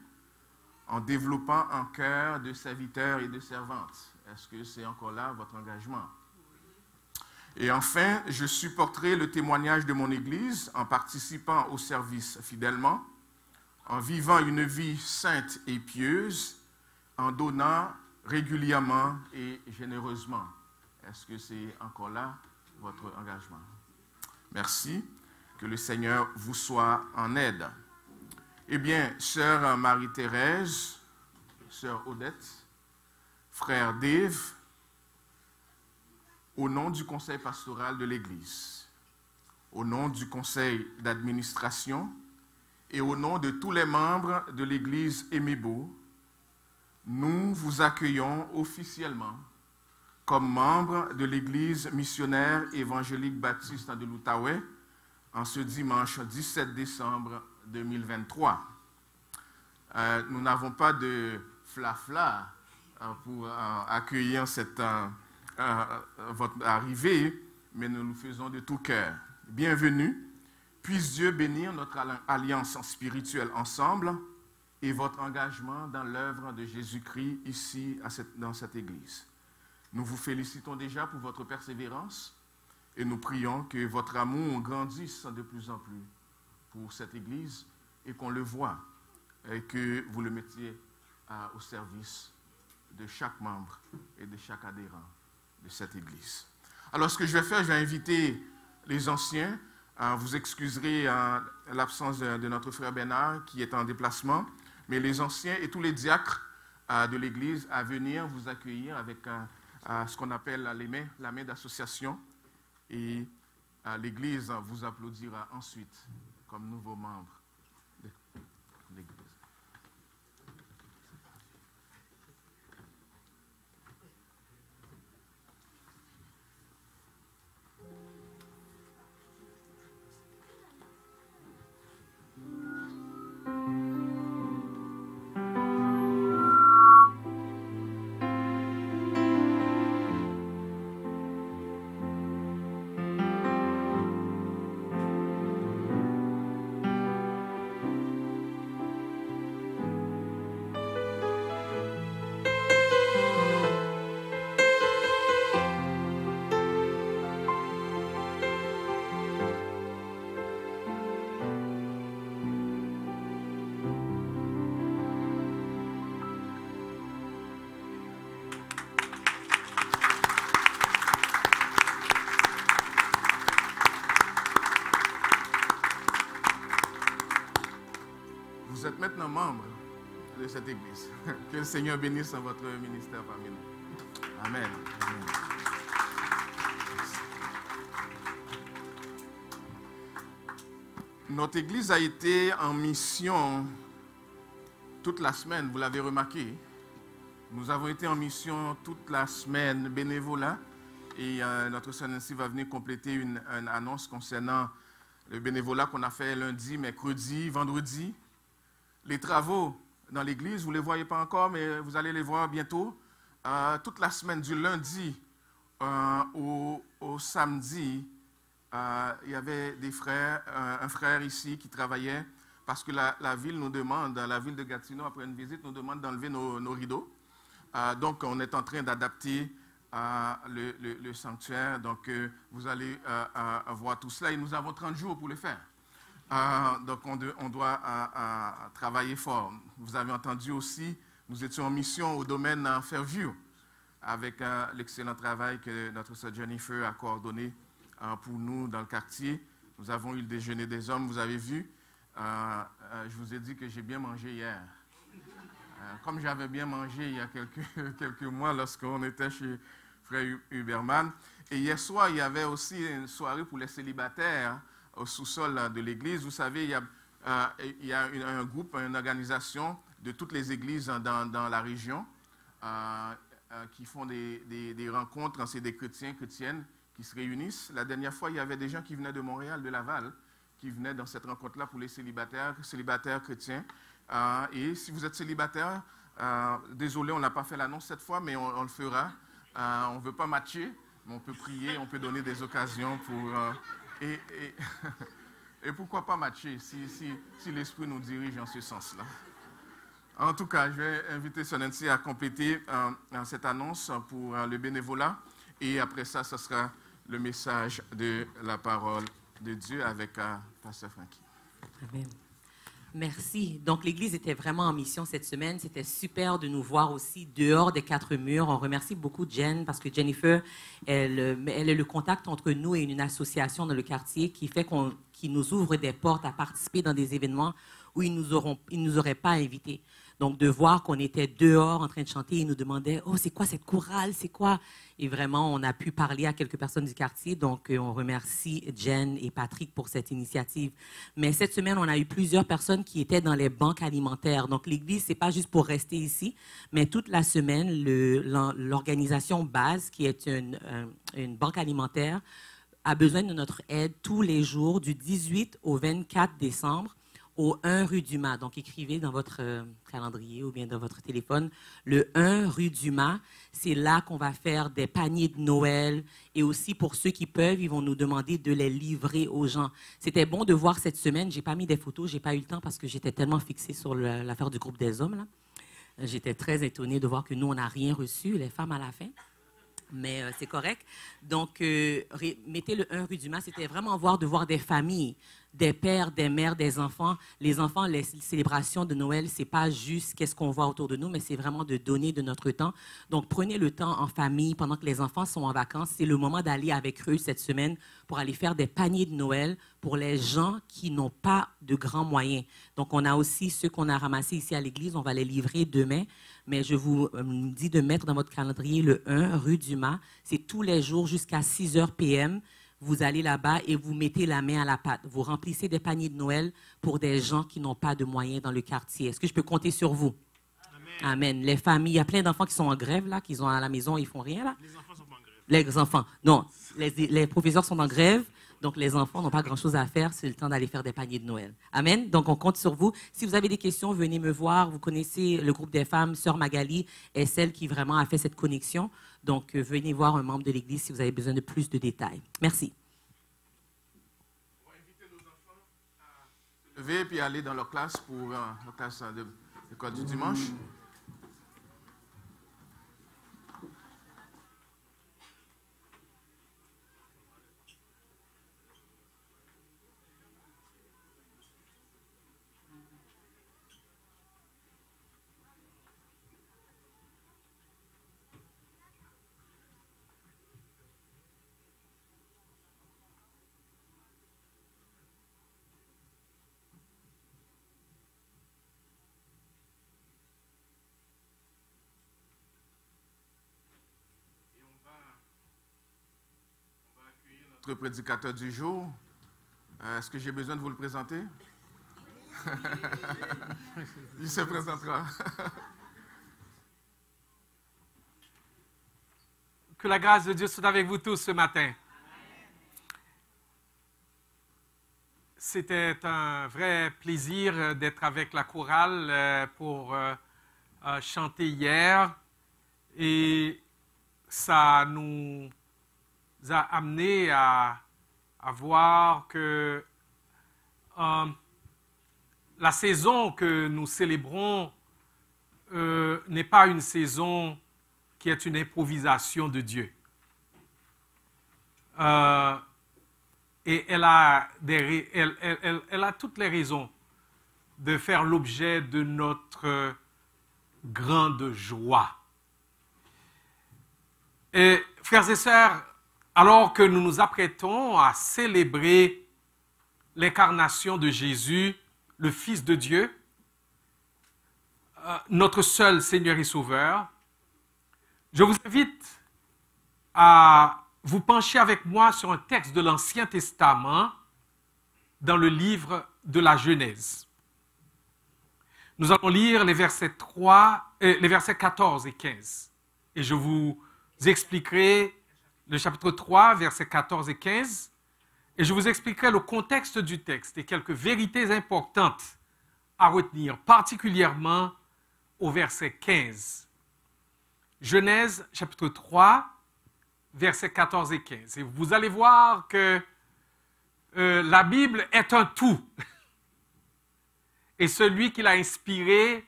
Speaker 6: en développant un cœur de serviteurs et de servantes. Est-ce que c'est encore là votre engagement? Et enfin, je supporterai le témoignage de mon Église en participant au service fidèlement, en vivant une vie sainte et pieuse, en donnant régulièrement et généreusement. Est-ce que c'est encore là votre engagement? Merci. Que le Seigneur vous soit en aide. Eh bien, sœur Marie-Thérèse, sœur Odette, frère Dave, au nom du conseil pastoral de l'Église, au nom du conseil d'administration et au nom de tous les membres de l'Église Aimé-Beau, nous vous accueillons officiellement comme membres de l'Église missionnaire évangélique baptiste de l'Outaouais en ce dimanche 17 décembre 2023. Nous n'avons pas de flafla pour accueillir votre arrivée, mais nous le faisons de tout cœur. Bienvenue. Puisse Dieu bénir notre alliance spirituelle ensemble et votre engagement dans l'œuvre de Jésus-Christ ici, dans cette Église. Nous vous félicitons déjà pour votre persévérance et nous prions que votre amour grandisse de plus en plus pour cette Église et qu'on le voit et que vous le mettiez au service de chaque membre et de chaque adhérent de cette Église. Alors, ce que je vais faire, je vais inviter les anciens Vous excuserez l'absence de notre frère Bernard qui est en déplacement, mais les anciens et tous les diacres de l'Église à venir vous accueillir avec ce qu'on appelle la main d'association. Et l'Église vous applaudira ensuite comme nouveau membre de l'Église. Vous êtes maintenant membre de cette Église. Que le Seigneur bénisse votre ministère parmi nous. Amen. Amen. Notre Église a été en mission toute la semaine, vous l'avez remarqué. Nous avons été en mission toute la semaine bénévolat et notre sœur Nancy va venir compléter une annonce concernant le bénévolat qu'on a fait lundi, mercredi, vendredi. Les travaux dans l'église, vous ne les voyez pas encore, mais vous allez les voir bientôt. Toute la semaine, du lundi au samedi, il y avait des frères, un frère ici qui travaillait parce que la ville nous demande, la ville de Gatineau, après une visite, nous demande d'enlever nos rideaux. Donc, on est en train d'adapter le sanctuaire. Donc, vous allez voir tout cela et nous avons 30 jours pour le faire. Donc, on doit travailler fort. Vous avez entendu aussi, nous étions en mission au domaine Fairview avec l'excellent travail que notre sœur Jennifer a coordonné pour nous dans le quartier. Nous avons eu le déjeuner des hommes, vous avez vu. Je vous ai dit que j'ai bien mangé hier. Comme j'avais bien mangé il y a quelques mois lorsqu'on était chez frère Huberman. Et hier soir, il y avait aussi une soirée pour les célibataires au sous-sol de l'église. Vous savez, il y a un groupe, une organisation de toutes les églises dans la région qui font des rencontres. C'est des chrétiens, chrétiennes qui se réunissent. La dernière fois, il y avait des gens qui venaient de Montréal, de Laval, qui venaient dans cette rencontre-là pour les célibataires chrétiens. Et si vous êtes célibataire, désolé, on n'a pas fait l'annonce cette fois, mais on le fera. On ne veut pas matcher, mais on peut prier, on peut donner des occasions pour... Et pourquoi pas matcher si l'Esprit nous dirige en ce sens-là. En tout cas, je vais inviter Sœur Nancy à compléter cette annonce pour le bénévolat. Et après ça, ce sera le message de la parole de Dieu avec Pasteur Frankie.
Speaker 2: Amen. Merci. Donc, l'Église était vraiment en mission cette semaine. C'était super de nous voir aussi dehors des 4 murs. On remercie beaucoup Jen parce que Jennifer, elle est le contact entre nous et une association dans le quartier qui fait qui nous ouvre des portes à participer dans des événements où ils nous auraient pas invités. Donc, de voir qu'on était dehors en train de chanter, ils nous demandaient « Oh, c'est quoi cette chorale? C'est quoi? » Et vraiment, on a pu parler à quelques personnes du quartier. Donc, on remercie Jen et Patrick pour cette initiative. Mais cette semaine, on a eu plusieurs personnes qui étaient dans les banques alimentaires. Donc, l'Église, c'est pas juste pour rester ici, mais toute la semaine, l'organisation BASE, qui est une banque alimentaire, a besoin de notre aide tous les jours du 18 au 24 décembre. Au 1 rue du Mas. Donc, écrivez dans votre calendrier ou bien dans votre téléphone le 1 rue du Mas. C'est là qu'on va faire des paniers de Noël. Et aussi, pour ceux qui peuvent, ils vont nous demander de les livrer aux gens. C'était bon de voir cette semaine. Je n'ai pas mis des photos. Je n'ai pas eu le temps parce que j'étais tellement fixée sur l'affaire du groupe des hommes. Là. J'étais très étonnée de voir que nous, on n'a rien reçu, les femmes à la fin. Mais c'est correct. Donc, mettez le 1 rue du Mas. C'était vraiment de voir des familles des pères, des mères, des enfants. Les enfants, les célébrations de Noël, ce n'est pas juste qu'est-ce qu'on voit autour de nous, mais c'est vraiment de donner de notre temps. Donc, prenez le temps en famille pendant que les enfants sont en vacances. C'est le moment d'aller avec eux cette semaine pour aller faire des paniers de Noël pour les gens qui n'ont pas de grands moyens. Donc, on a aussi ceux qu'on a ramassés ici à l'église. On va les livrer demain. Mais je vous dis de mettre dans votre calendrier le 1, rue Dumas. C'est tous les jours jusqu'à 6h p.m. Vous allez là-bas et vous mettez la main à la pâte. Vous remplissez des paniers de Noël pour des gens qui n'ont pas de moyens dans le quartier. Est-ce que je peux compter sur vous? Amen. Amen. Les familles, il y a plein d'enfants qui sont en grève, là, qui sont à la maison, ils ne font rien, là.
Speaker 4: Les enfants sont pas en grève.
Speaker 2: Les enfants, non. Les professeurs sont en grève, donc les enfants n'ont pas grand-chose à faire. C'est le temps d'aller faire des paniers de Noël. Amen. Donc, on compte sur vous. Si vous avez des questions, venez me voir. Vous connaissez le groupe des femmes. Sœur Magali est celle qui vraiment a fait cette connexion. Donc, venez voir un membre de l'Église si vous avez besoin de plus de détails. Merci.
Speaker 6: On va inviter nos enfants à se lever et aller dans leur classe pour la classe de l'école du dimanche. Notre prédicateur du jour. Est-ce que j'ai besoin de vous le présenter? Il se présentera.
Speaker 7: Que la grâce de Dieu soit avec vous tous ce matin. C'était un vrai plaisir d'être avec la chorale pour chanter hier. Et ça nous a amené à voir que la saison que nous célébrons n'est pas une saison qui est une improvisation de Dieu. Et elle a toutes les raisons de faire l'objet de notre grande joie. Et frères et sœurs, alors que nous nous apprêtons à célébrer l'incarnation de Jésus, le Fils de Dieu, notre seul Seigneur et Sauveur, je vous invite à vous pencher avec moi sur un texte de l'Ancien Testament dans le livre de la Genèse. Nous allons lire les versets 14 et 15. Et je vous expliquerai le chapitre 3, versets 14 et 15, et je vous expliquerai le contexte du texte et quelques vérités importantes à retenir, particulièrement au verset 15. Genèse, chapitre 3, versets 14 et 15. Et vous allez voir que la Bible est un tout. Et celui qui l'a inspiré,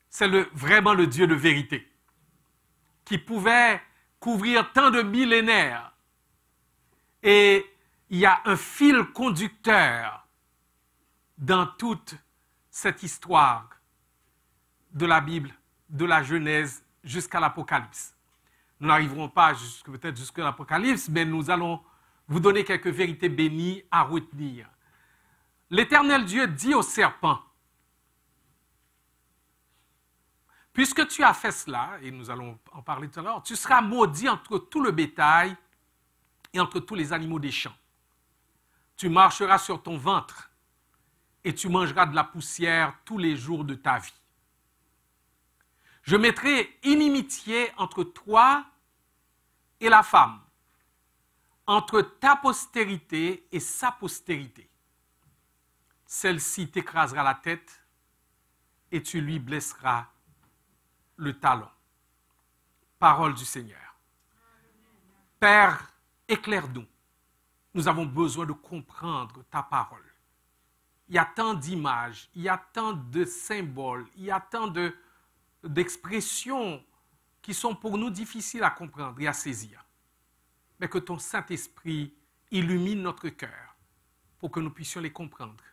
Speaker 7: c'est vraiment le Dieu de vérité, qui pouvait couvrir tant de millénaires. Et il y a un fil conducteur dans toute cette histoire de la Bible, de la Genèse jusqu'à l'Apocalypse. Nous n'arriverons pas peut-être jusqu'à l'Apocalypse, mais nous allons vous donner quelques vérités bénies à retenir. L'Éternel Dieu dit au serpent, « Puisque tu as fait cela, et nous allons en parler tout à l'heure, tu seras maudit entre tout le bétail et entre tous les animaux des champs. Tu marcheras sur ton ventre et tu mangeras de la poussière tous les jours de ta vie. Je mettrai inimitié entre toi et la femme, entre ta postérité et sa postérité. Celle-ci t'écrasera la tête et tu lui blesseras le talon. » Parole du Seigneur. Père, éclaire-nous. Nous avons besoin de comprendre ta parole. Il y a tant d'images, il y a tant de symboles, il y a tant d'expressions qui sont pour nous difficiles à comprendre et à saisir. Mais que ton Saint-Esprit illumine notre cœur pour que nous puissions les comprendre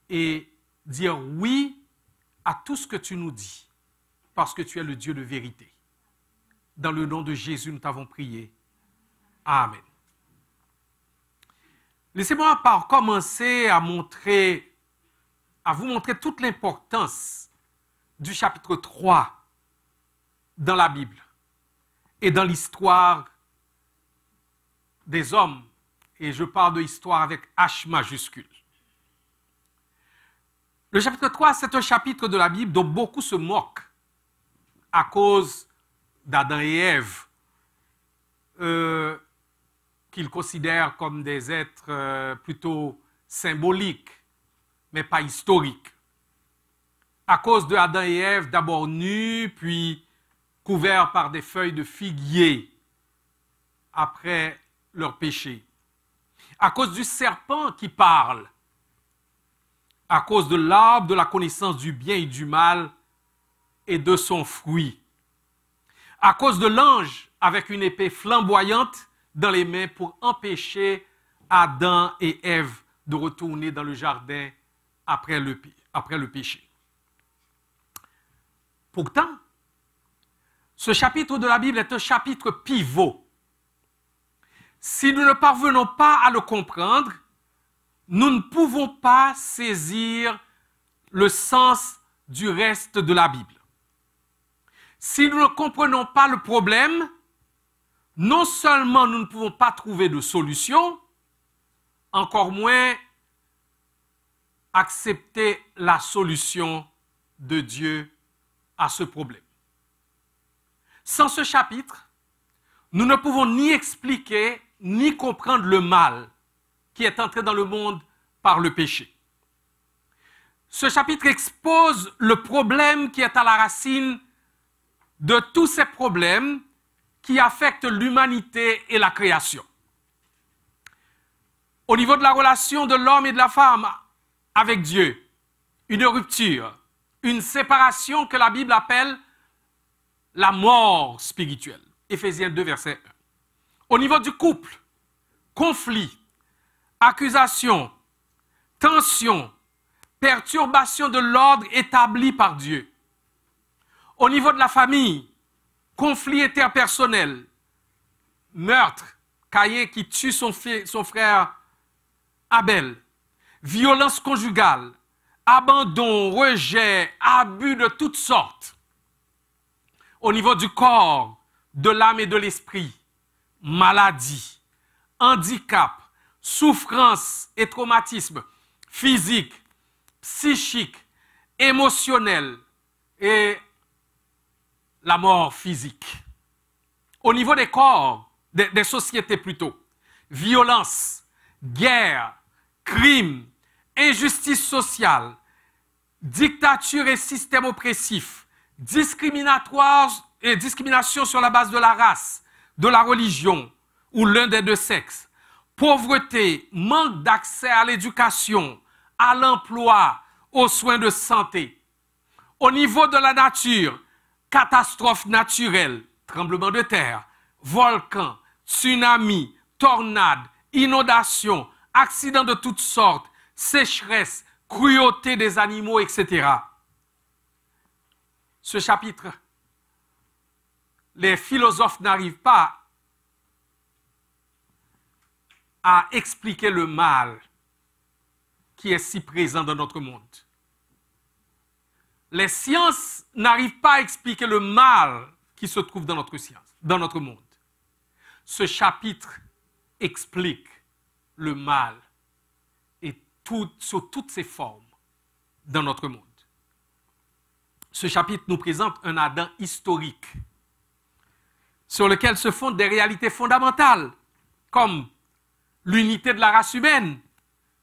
Speaker 7: et dire oui à tout ce que tu nous dis, parce que tu es le Dieu de vérité. Dans le nom de Jésus, nous t'avons prié. Amen. Laissez-moi commencer à vous montrer toute l'importance du chapitre 3 dans la Bible et dans l'histoire des hommes. Et je parle de histoire avec H majuscule. Le chapitre 3, c'est un chapitre de la Bible dont beaucoup se moquent à cause d'Adam et Ève, qu'ils considèrent comme des êtres plutôt symboliques, mais pas historiques. À cause de Adam et Ève, d'abord nus, puis couverts par des feuilles de figuier après leur péché. À cause du serpent qui parle. À cause de l'arbre de la connaissance du bien et du mal et de son fruit. À cause de l'ange avec une épée flamboyante dans les mains pour empêcher Adam et Ève de retourner dans le jardin après le péché. Pourtant, ce chapitre de la Bible est un chapitre pivot. Si nous ne parvenons pas à le comprendre, nous ne pouvons pas saisir le sens du reste de la Bible. Si nous ne comprenons pas le problème, non seulement nous ne pouvons pas trouver de solution, encore moins accepter la solution de Dieu à ce problème. Sans ce chapitre, nous ne pouvons ni expliquer ni comprendre le mal qui est entré dans le monde par le péché. Ce chapitre expose le problème qui est à la racine de tous ces problèmes qui affectent l'humanité et la création. Au niveau de la relation de l'homme et de la femme avec Dieu, une rupture, une séparation que la Bible appelle la mort spirituelle. Éphésiens 2, verset 1. Au niveau du couple, conflit, accusation, tension, perturbation de l'ordre établi par Dieu. Au niveau de la famille, conflit interpersonnel, meurtre, Caïn qui tue son frère Abel, violence conjugale, abandon, rejet, abus de toutes sortes. Au niveau du corps, de l'âme et de l'esprit, maladie, handicap, souffrance et traumatisme physique, psychique, émotionnel et la mort physique. Au niveau des corps, des sociétés plutôt, violence, guerre, crime, injustice sociale, dictature et système oppressif, discrimination sur la base de la race, de la religion ou l'un des deux sexes, pauvreté, manque d'accès à l'éducation, à l'emploi, aux soins de santé. Au niveau de la nature, catastrophes naturelles, tremblements de terre, volcans, tsunamis, tornades, inondations, accidents de toutes sortes, sécheresse, cruauté des animaux, etc. Ce chapitre, les philosophes n'arrivent pas à expliquer le mal qui est si présent dans notre monde. Les sciences n'arrivent pas à expliquer le mal qui se trouve dans notre monde. Ce chapitre explique le mal et sous toutes ses formes dans notre monde. Ce chapitre nous présente un Adam historique sur lequel se fondent des réalités fondamentales comme l'unité de la race humaine,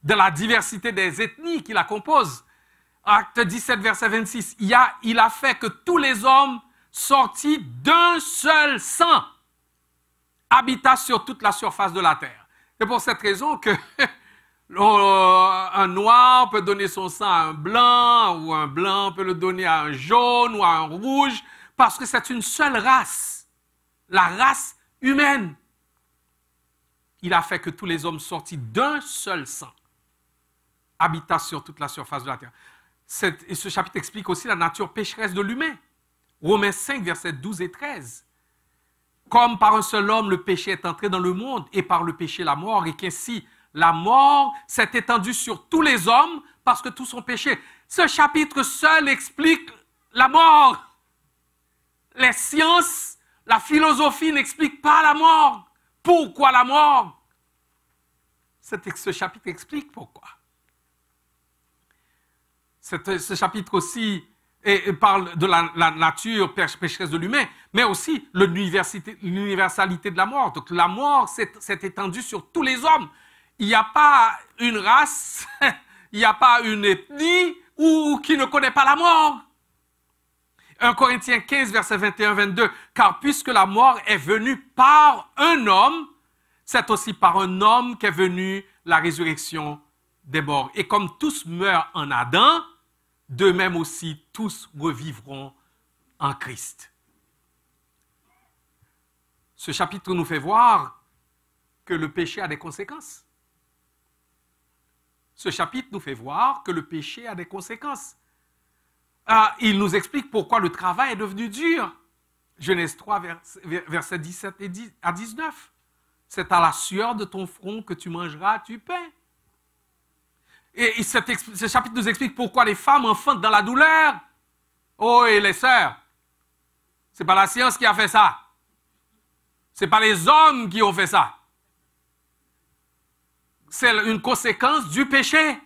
Speaker 7: de la diversité des ethnies qui la composent. Acte 17, verset 26, il a fait que tous les hommes sortis d'un seul sang habitassent sur toute la surface de la terre. C'est pour cette raison que un noir peut donner son sang à un blanc, ou un blanc peut le donner à un jaune ou à un rouge, parce que c'est une seule race, la race humaine. il a fait que tous les hommes sortis d'un seul sang habitassent sur toute la surface de la terre. Et ce chapitre explique aussi la nature pécheresse de l'humain. Romains 5, versets 12 et 13. Comme par un seul homme le péché est entré dans le monde, et par le péché la mort, et qu'ainsi la mort s'est étendue sur tous les hommes parce que tous ont péché. Ce chapitre seul explique la mort. Les sciences, la philosophie n'expliquent pas la mort. Pourquoi la mort? Ce chapitre explique pourquoi. Ce chapitre aussi parle de la nature pécheresse de l'humain, mais aussi l'universalité de la mort. Donc la mort s'est étendue sur tous les hommes. Il n'y a pas une race, il n'y a pas une ethnie qui ne connaît pas la mort. 1 Corinthiens 15, verset 21-22, « Car puisque la mort est venue par un homme, c'est aussi par un homme qu'est venue la résurrection des morts. Et comme tous meurent en Adam, de même aussi tous revivront en Christ. » Ce chapitre nous fait voir que le péché a des conséquences. Ce chapitre nous fait voir que le péché a des conséquences. Il nous explique pourquoi le travail est devenu dur. Genèse 3, versets 17 à 19. « C'est à la sueur de ton front que tu mangeras du pain. » Et ce chapitre nous explique pourquoi les femmes enfantent dans la douleur. Oh, et les sœurs, ce n'est pas la science qui a fait ça. Ce n'est pas les hommes qui ont fait ça. C'est une conséquence du péché.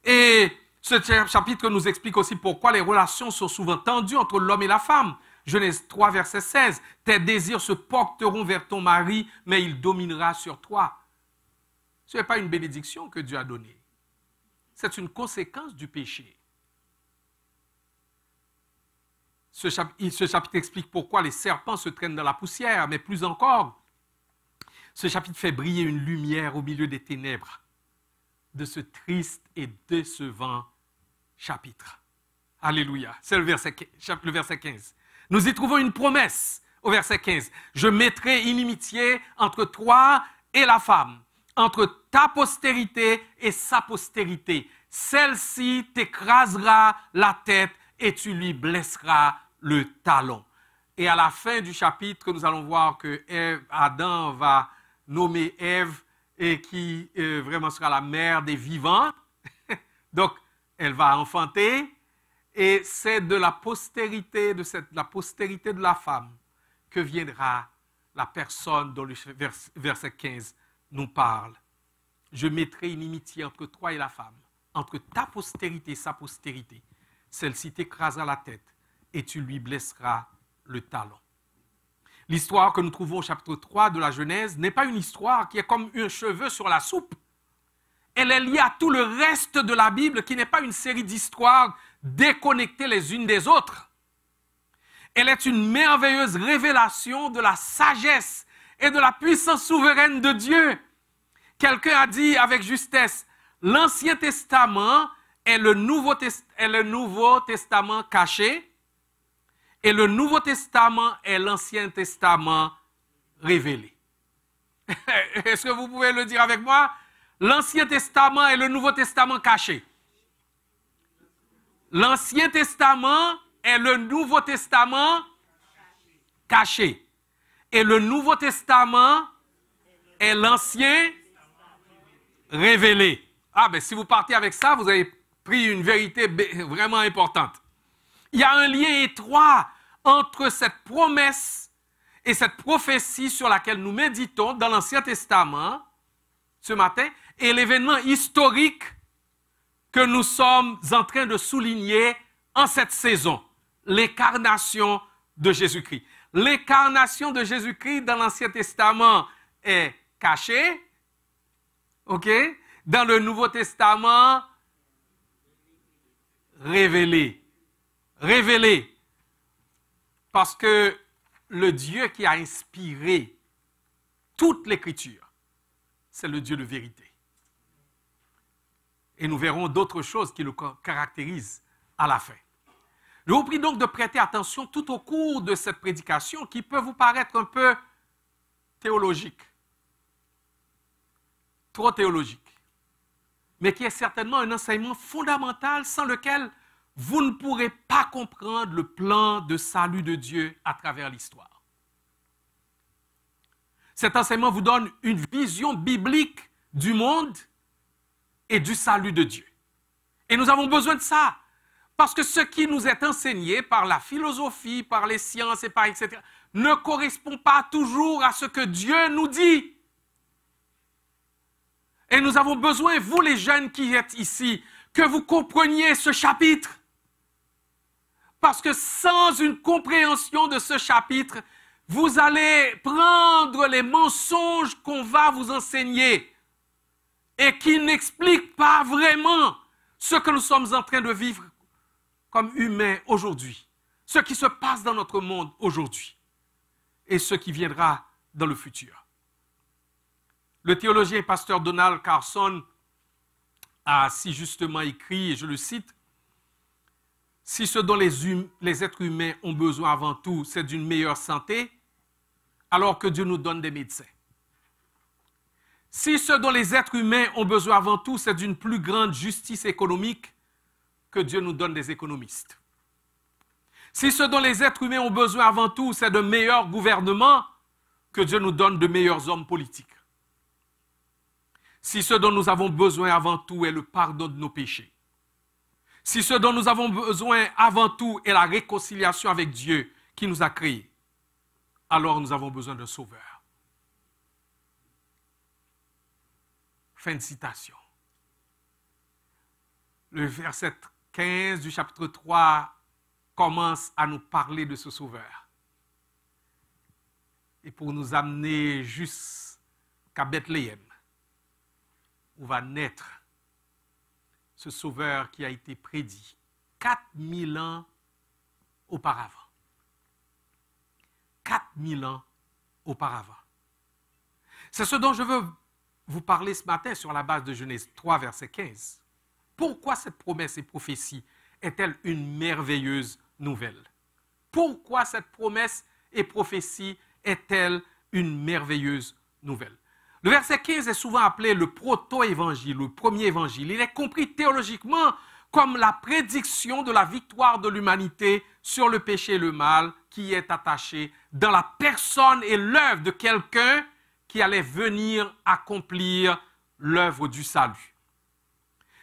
Speaker 7: Et ce chapitre nous explique aussi pourquoi les relations sont souvent tendues entre l'homme et la femme. Genèse 3, verset 16. « Tes désirs se porteront vers ton mari, mais il dominera sur toi. » Ce n'est pas une bénédiction que Dieu a donnée. C'est une conséquence du péché. Ce chapitre explique pourquoi les serpents se traînent dans la poussière, mais plus encore, ce chapitre fait briller une lumière au milieu des ténèbres de ce triste et décevant chapitre. Alléluia. C'est le verset 15. Nous y trouvons une promesse au verset 15. « Je mettrai inimitié entre toi et la femme, entre ta postérité et sa postérité. Celle-ci t'écrasera la tête et tu lui blesseras le talon. » Et à la fin du chapitre, nous allons voir que Adam va nommer Ève et qui vraiment sera la mère des vivants. Donc, elle va enfanter et c'est de la postérité de la femme que viendra la personne dont le verset 15 nous parle. « Je mettrai une inimitié entre toi et la femme, entre ta postérité et sa postérité. Celle-ci t'écrasera la tête et tu lui blesseras le talon. » L'histoire que nous trouvons au chapitre 3 de la Genèse n'est pas une histoire qui est comme un cheveu sur la soupe. Elle est liée à tout le reste de la Bible qui n'est pas une série d'histoires déconnectées les unes des autres. Elle est une merveilleuse révélation de la sagesse et de la puissance souveraine de Dieu. Quelqu'un a dit avec justesse, l'Ancien Testament est le Nouveau Testament caché et le Nouveau Testament est l'Ancien Testament révélé. Est-ce que vous pouvez le dire avec moi? L'Ancien Testament est le Nouveau Testament caché. L'Ancien Testament est le Nouveau Testament caché. Et le Nouveau Testament est l'Ancien révélé. Ah, ben si vous partez avec ça, vous avez pris une vérité vraiment importante. Il y a un lien étroit entre cette promesse et cette prophétie sur laquelle nous méditons dans l'Ancien Testament ce matin et l'événement historique que nous sommes en train de souligner en cette saison, l'incarnation de Jésus-Christ. L'incarnation de Jésus-Christ dans l'Ancien Testament est cachée, ok? Dans le Nouveau Testament, révélé. Révélé. Parce que le Dieu qui a inspiré toute l'Écriture, c'est le Dieu de vérité. Et nous verrons d'autres choses qui le caractérisent à la fin. Je vous prie donc de prêter attention tout au cours de cette prédication qui peut vous paraître un peu théologique. trop théologique, mais qui est certainement un enseignement fondamental sans lequel vous ne pourrez pas comprendre le plan de salut de Dieu à travers l'histoire. Cet enseignement vous donne une vision biblique du monde et du salut de Dieu. Et nous avons besoin de ça, parce que ce qui nous est enseigné par la philosophie, par les sciences et par etc., ne correspond pas toujours à ce que Dieu nous dit. Et nous avons besoin, vous les jeunes qui êtes ici, que vous compreniez ce chapitre. Parce que sans une compréhension de ce chapitre, vous allez prendre les mensonges qu'on va vous enseigner et qui n'expliquent pas vraiment ce que nous sommes en train de vivre comme humains aujourd'hui, ce qui se passe dans notre monde aujourd'hui et ce qui viendra dans le futur. Le théologien et pasteur Donald Carson a si justement écrit, et je le cite, « Si ce dont les êtres humains ont besoin avant tout, c'est d'une meilleure santé, alors que Dieu nous donne des médecins. Si ce dont les êtres humains ont besoin avant tout, c'est d'une plus grande justice économique, que Dieu nous donne des économistes. Si ce dont les êtres humains ont besoin avant tout, c'est de meilleurs gouvernements, que Dieu nous donne de meilleurs hommes politiques. Si ce dont nous avons besoin avant tout est le pardon de nos péchés, si ce dont nous avons besoin avant tout est la réconciliation avec Dieu qui nous a créés, alors nous avons besoin d'un sauveur. » Fin de citation. Le verset 15 du chapitre 3 commence à nous parler de ce sauveur. Et pour nous amener jusqu'à Bethléem, où va naître ce sauveur qui a été prédit 4000 ans auparavant. 4000 ans auparavant. C'est ce dont je veux vous parler ce matin sur la base de Genèse 3, verset 15. Pourquoi cette promesse et prophétie est-elle une merveilleuse nouvelle? Pourquoi cette promesse et prophétie est-elle une merveilleuse nouvelle? Le verset 15 est souvent appelé le proto-évangile, le premier évangile. Il est compris théologiquement comme la prédiction de la victoire de l'humanité sur le péché et le mal qui est attaché dans la personne et l'œuvre de quelqu'un qui allait venir accomplir l'œuvre du salut.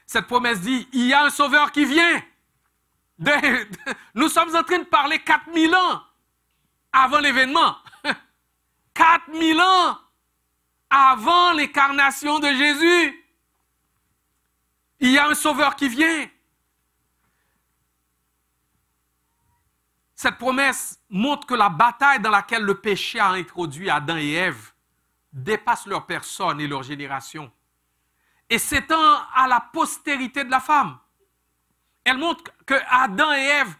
Speaker 7: Cette promesse dit, il y a un sauveur qui vient. Nous sommes en train de parler 4000 ans avant l'événement. 4000 ans avant l'incarnation de Jésus. Il y a un sauveur qui vient. Cette promesse montre que la bataille dans laquelle le péché a introduit Adam et Ève dépasse leur personne et leur génération et s'étend à la postérité de la femme. Elle montre que Adam et Ève,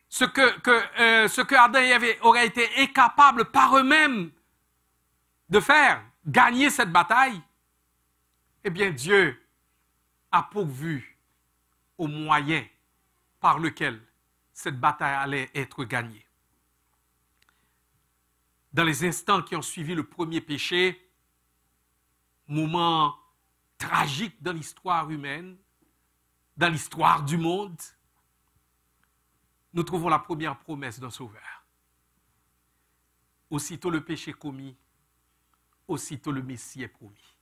Speaker 7: ce que Adam et Ève auraient été incapables par eux-mêmes de faire, gagner cette bataille, eh bien Dieu a pourvu au moyen par lequel cette bataille allait être gagnée. Dans les instants qui ont suivi le premier péché, moment tragique dans l'histoire humaine, dans l'histoire du monde, nous trouvons la première promesse d'un sauveur. Aussitôt le péché commis, aussitôt le Messie est promis.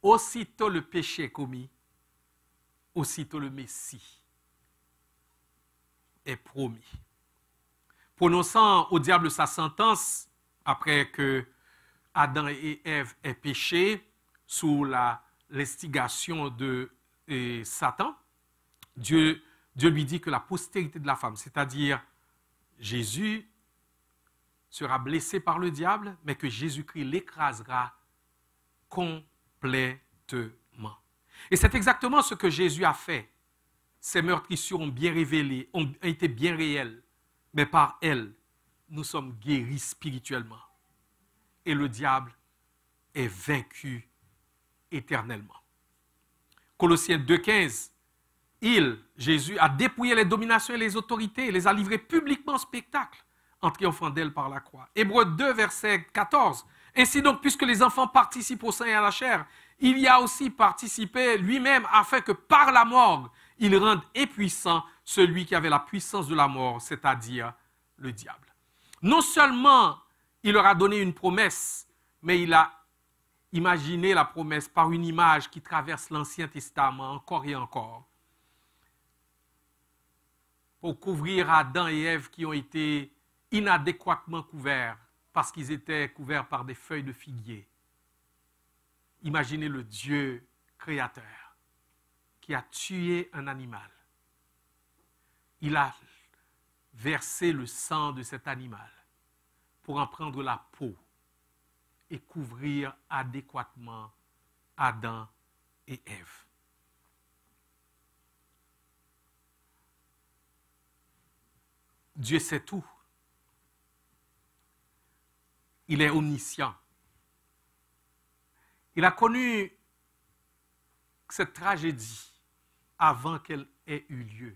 Speaker 7: Aussitôt le péché commis, aussitôt le Messie est promis. Prononçant au diable sa sentence, après que Adam et Ève aient péché sous l'instigation de Satan, Dieu lui dit que la postérité de la femme, c'est-à-dire Jésus, sera blessé par le diable, mais que Jésus-Christ l'écrasera complètement. Et c'est exactement ce que Jésus a fait. Ces meurtrissures ont bien révélé, ont été bien réelles, mais par elles, nous sommes guéris spirituellement. Et le diable est vaincu éternellement. Colossiens 2,15, Jésus, a dépouillé les dominations et les autorités, et les a livrées publiquement en spectacle, en triomphant d'elles par la croix. Hébreux 2, verset 14, Ainsi donc, puisque les enfants participent au sang et à la chair, il y a aussi participé lui-même afin que par la mort, il rende impuissant celui qui avait la puissance de la mort, c'est-à-dire le diable. Non seulement il leur a donné une promesse, mais il a imaginé la promesse par une image qui traverse l'Ancien Testament encore et encore, pour couvrir Adam et Ève qui ont été inadéquatement couverts parce qu'ils étaient couverts par des feuilles de figuier. Imaginez le Dieu créateur qui a tué un animal. Il a versé le sang de cet animal pour en prendre la peau et couvrir adéquatement Adam et Ève. Dieu sait tout. Il est omniscient. Il a connu cette tragédie avant qu'elle ait eu lieu.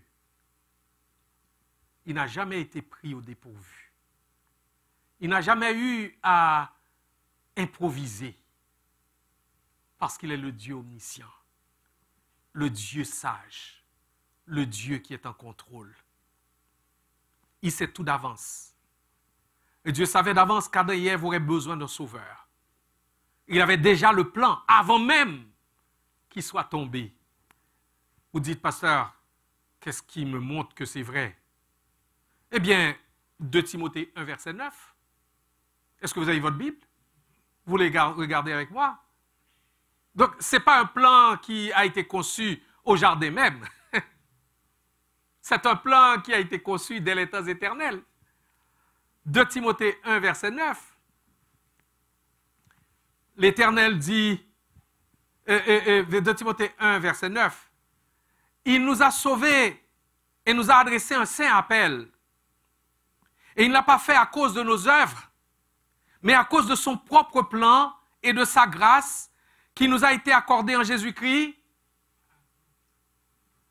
Speaker 7: Il n'a jamais été pris au dépourvu. Il n'a jamais eu à improviser parce qu'il est le Dieu omniscient, le Dieu sage, le Dieu qui est en contrôle. Il sait tout d'avance. Et Dieu savait d'avance qu'Adam et Ève auraient besoin d'un sauveur. Il avait déjà le plan avant même qu'il soit tombé. Vous dites, pasteur, qu'est-ce qui me montre que c'est vrai? Eh bien, 2 Timothée 1, verset 9. Est-ce que vous avez votre Bible? Vous les regardez avec moi? Donc, ce n'est pas un plan qui a été conçu au jardin même. C'est un plan qui a été conçu dès les temps éternels. 2 Timothée 1, verset 9. L'Éternel dit, 2 Timothée 1, verset 9, il nous a sauvés et nous a adressé un saint appel. Et il ne l'a pas fait à cause de nos œuvres, mais à cause de son propre plan et de sa grâce qui nous a été accordée en Jésus-Christ.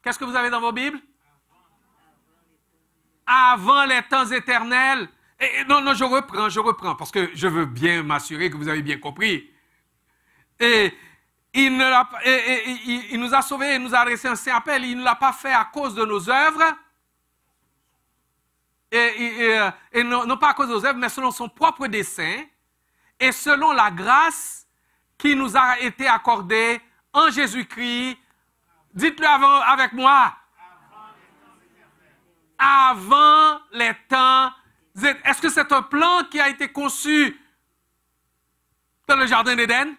Speaker 7: Qu'est-ce que vous avez dans vos Bibles? Avant les temps éternels. Non, je reprends, parce que je veux bien m'assurer que vous avez bien compris. Et il nous a sauvés et nous a adressé un saint appel. Il ne l'a pas fait à cause de nos œuvres, et non pas à cause de nos œuvres, mais selon son propre dessein, et selon la grâce qui nous a été accordée en Jésus-Christ. Dites-le avec moi. Avant les temps. Est-ce que c'est un plan qui a été conçu dans le jardin d'Éden?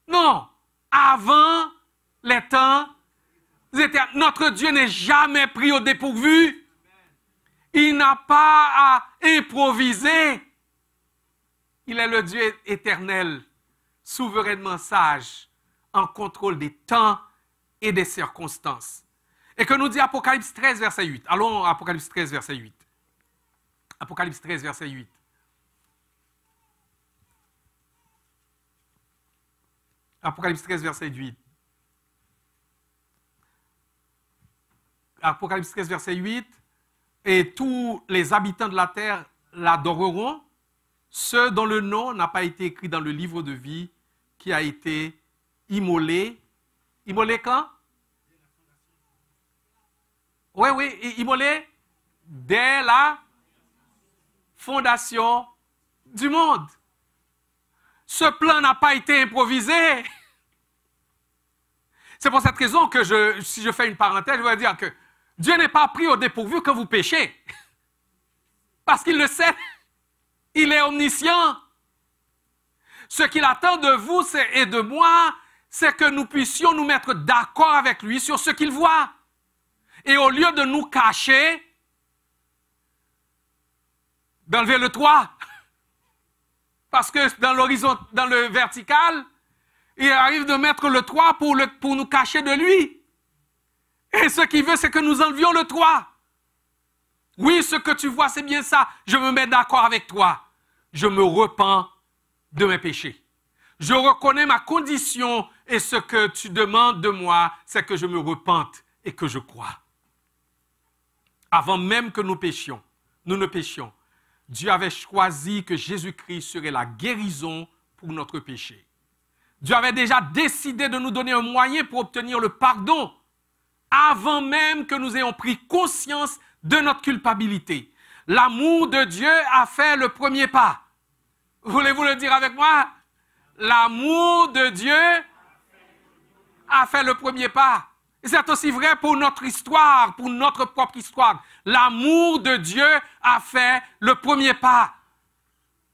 Speaker 7: Non. Avant les temps éternels. Notre Dieu n'est jamais pris au dépourvu. Il n'a pas à improviser. Il est le Dieu éternel, souverainement sage, en contrôle des temps et des circonstances. Et que nous dit Apocalypse 13, verset 8. Allons à Apocalypse 13, verset 8. Apocalypse 13, verset 8. Apocalypse 13, verset 8. Apocalypse 13, verset 8. Et tous les habitants de la terre l'adoreront, ceux dont le nom n'a pas été écrit dans le livre de vie qui a été immolé. Immolé quand? Oui, immolé dès la fondation du monde. Ce plan n'a pas été improvisé. C'est pour cette raison que si je fais une parenthèse, je vais dire que Dieu n'est pas pris au dépourvu quand vous péchez. Parce qu'il le sait. Il est omniscient. Ce qu'il attend de vous et de moi, c'est que nous puissions nous mettre d'accord avec lui sur ce qu'il voit. Et au lieu de nous cacher, d'enlever le toit, parce que dans le vertical, il arrive de mettre le toit pour nous cacher de lui. Et ce qu'il veut, c'est que nous enlevions le toit. Oui, ce que tu vois, c'est bien ça. Je me mets d'accord avec toi. Je me repens de mes péchés. Je reconnais ma condition et ce que tu demandes de moi, c'est que je me repente et que je crois. Avant même que nous ne péchions, Dieu avait choisi que Jésus-Christ serait la guérison pour notre péché. Dieu avait déjà décidé de nous donner un moyen pour obtenir le pardon avant même que nous ayons pris conscience de notre culpabilité. L'amour de Dieu a fait le premier pas. Voulez-vous le dire avec moi? L'amour de Dieu a fait le premier pas. Et c'est aussi vrai pour notre histoire, pour notre propre histoire. L'amour de Dieu a fait le premier pas.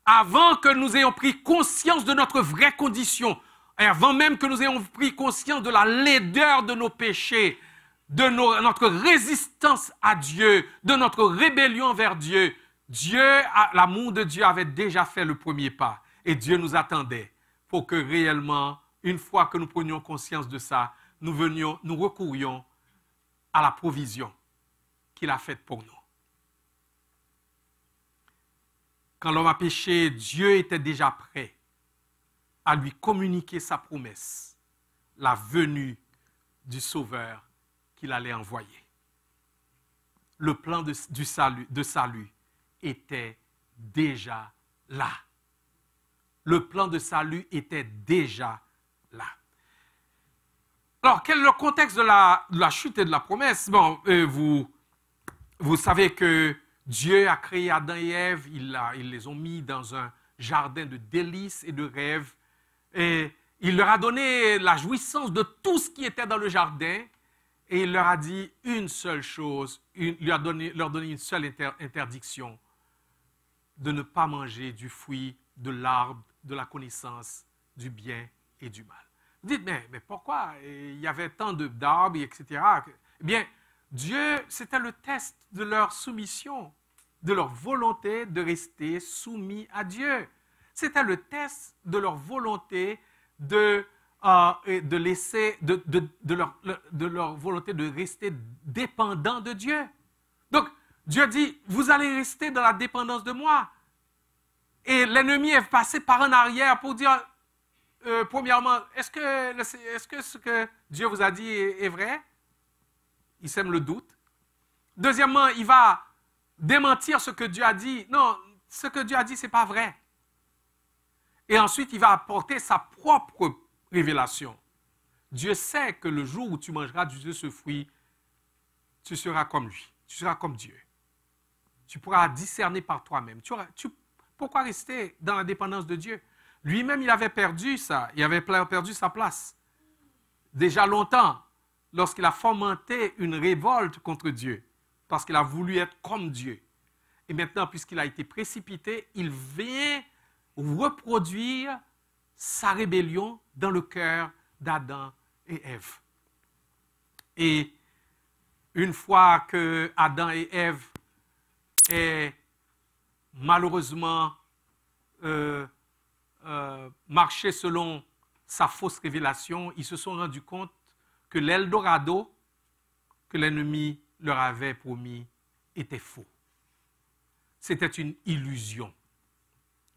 Speaker 7: Avant que nous ayons pris conscience de notre vraie condition, et avant même que nous ayons pris conscience de la laideur de nos péchés, de notre résistance à Dieu, de notre rébellion vers Dieu, l'amour de Dieu avait déjà fait le premier pas. Et Dieu nous attendait pour que réellement, une fois que nous prenions conscience de ça, nous recourions à la provision qu'il a faite pour nous. Quand l'homme a péché, Dieu était déjà prêt à lui communiquer sa promesse, la venue du Sauveur qu'il allait envoyer. Le plan de salut était déjà là. Le plan de salut était déjà là. Alors, quel est le contexte de la chute et de la promesse? Bon, vous savez que Dieu a créé Adam et Ève, il les a mis dans un jardin de délices et de rêves, et il leur a donné la jouissance de tout ce qui était dans le jardin, et il leur a dit une seule chose, leur donné une seule interdiction, de ne pas manger du fruit de l'arbre de la connaissance du bien et du mal. Vous dites, mais pourquoi il y avait tant d'arbres, etc. Eh bien, Dieu, c'était le test de leur soumission, de leur volonté de rester soumis à Dieu. C'était le test de leur volonté de leur volonté de rester dépendant de Dieu. Donc, Dieu dit, vous allez rester dans la dépendance de moi. Et l'ennemi est passé par en arrière pour dire, premièrement, est-ce que ce que Dieu vous a dit est vrai? Il sème le doute. Deuxièmement, il va démentir ce que Dieu a dit. Non, ce que Dieu a dit, ce n'est pas vrai. Et ensuite, il va apporter sa propre révélation. Dieu sait que le jour où tu mangeras de ce fruit, tu seras comme lui. Tu seras comme Dieu. Tu pourras discerner par toi-même. Pourquoi rester dans la dépendance de Dieu? Lui-même, il avait perdu ça. Il avait perdu sa place. Déjà longtemps, lorsqu'il a fomenté une révolte contre Dieu, parce qu'il a voulu être comme Dieu. Et maintenant, puisqu'il a été précipité, il vient reproduire sa rébellion dans le cœur d'Adam et Ève. Et une fois que Adam et Ève aient malheureusement marché selon sa fausse révélation, ils se sont rendus compte que l'Eldorado que l'ennemi leur avait promis était faux. C'était une illusion.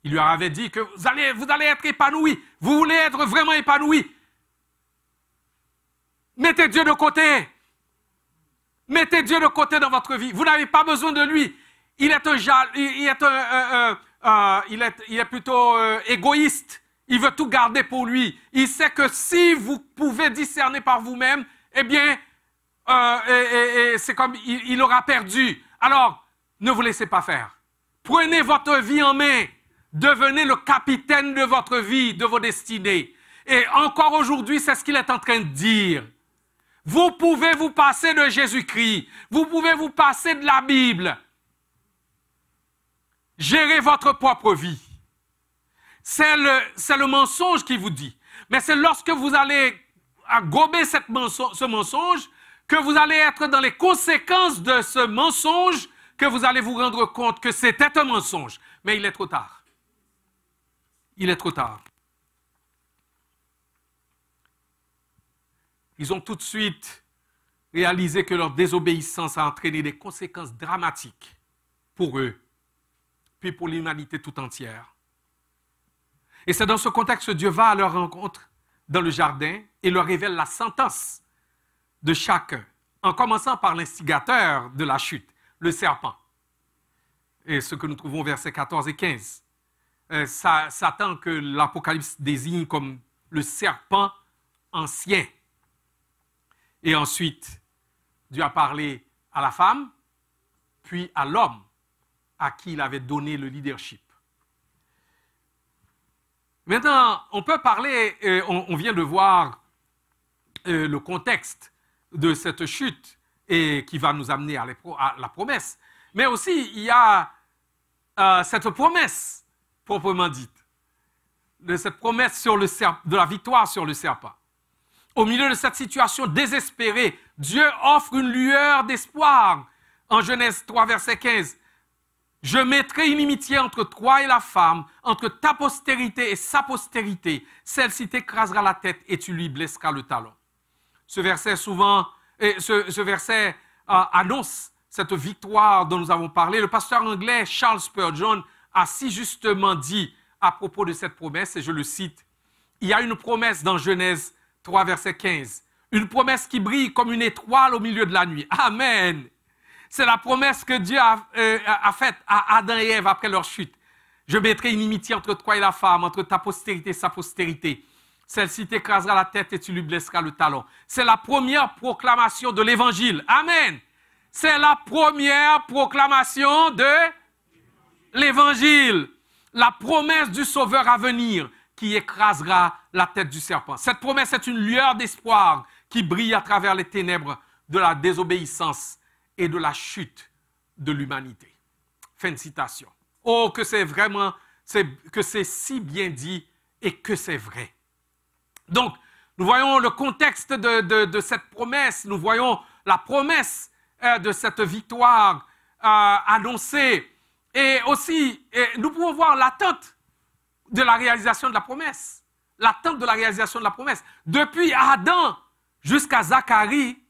Speaker 7: Il leur avait dit que vous allez être épanouis. Vous voulez être vraiment épanouis. Mettez Dieu de côté. Mettez Dieu de côté dans votre vie. Vous n'avez pas besoin de lui. Il est plutôt égoïste. Il veut tout garder pour lui. Il sait que si vous pouvez discerner par vous-même, eh bien, c'est comme il aura perdu. Alors, ne vous laissez pas faire. Prenez votre vie en main. Devenez le capitaine de votre vie, de vos destinées. Et encore aujourd'hui, c'est ce qu'il est en train de dire. Vous pouvez vous passer de Jésus-Christ. Vous pouvez vous passer de la Bible. Gérez votre propre vie. C'est le mensonge qui vous dit. Mais c'est lorsque vous allez gober ce mensonge que vous allez être dans les conséquences de ce mensonge que vous allez vous rendre compte que c'était un mensonge. Mais il est trop tard. Il est trop tard. Ils ont tout de suite réalisé que leur désobéissance a entraîné des conséquences dramatiques pour eux, puis pour l'humanité tout entière. Et c'est dans ce contexte que Dieu va à leur rencontre dans le jardin et leur révèle la sentence de chacun, en commençant par l'instigateur de la chute, le serpent. et ce que nous trouvons versets 14 et 15. Satan que l'Apocalypse désigne comme le serpent ancien. Et ensuite, Dieu a parlé à la femme, puis à l'homme à qui il avait donné le leadership. Maintenant, on peut parler, on vient de voir le contexte de cette chute et qui va nous amener à la promesse. Mais aussi, il y a cette promesse proprement dite, cette promesse de la victoire sur le serpent. Au milieu de cette situation désespérée, Dieu offre une lueur d'espoir. En Genèse 3, verset 15, « Je mettrai une inimitié entre toi et la femme, entre ta postérité et sa postérité. Celle-ci t'écrasera la tête et tu lui blesseras le talon. » Ce verset annonce cette victoire dont nous avons parlé. Le pasteur anglais Charles Spurgeon a si justement dit à propos de cette promesse, et je le cite, « Il y a une promesse dans Genèse 3, verset 15. Une promesse qui brille comme une étoile au milieu de la nuit. » Amen. C'est la promesse que Dieu a faite à Adam et Ève après leur chute. « Je mettrai une inimitié entre toi et la femme, entre ta postérité et sa postérité. Celle-ci t'écrasera la tête et tu lui blesseras le talon. » C'est la première proclamation de l'Évangile. Amen. C'est la première proclamation de l'Évangile. La promesse du Sauveur à venir qui écrasera la tête du serpent. Cette promesse est une lueur d'espoir qui brille à travers les ténèbres de la désobéissance et de la chute de l'humanité. Fin de citation. Oh, que c'est vraiment, que c'est si bien dit et que c'est vrai. Donc, nous voyons le contexte de cette promesse, nous voyons la promesse de cette victoire annoncée. Et aussi, nous pouvons voir l'attente de la réalisation de la promesse. L'attente de la réalisation de la promesse. Depuis Adam jusqu'à Zacharie,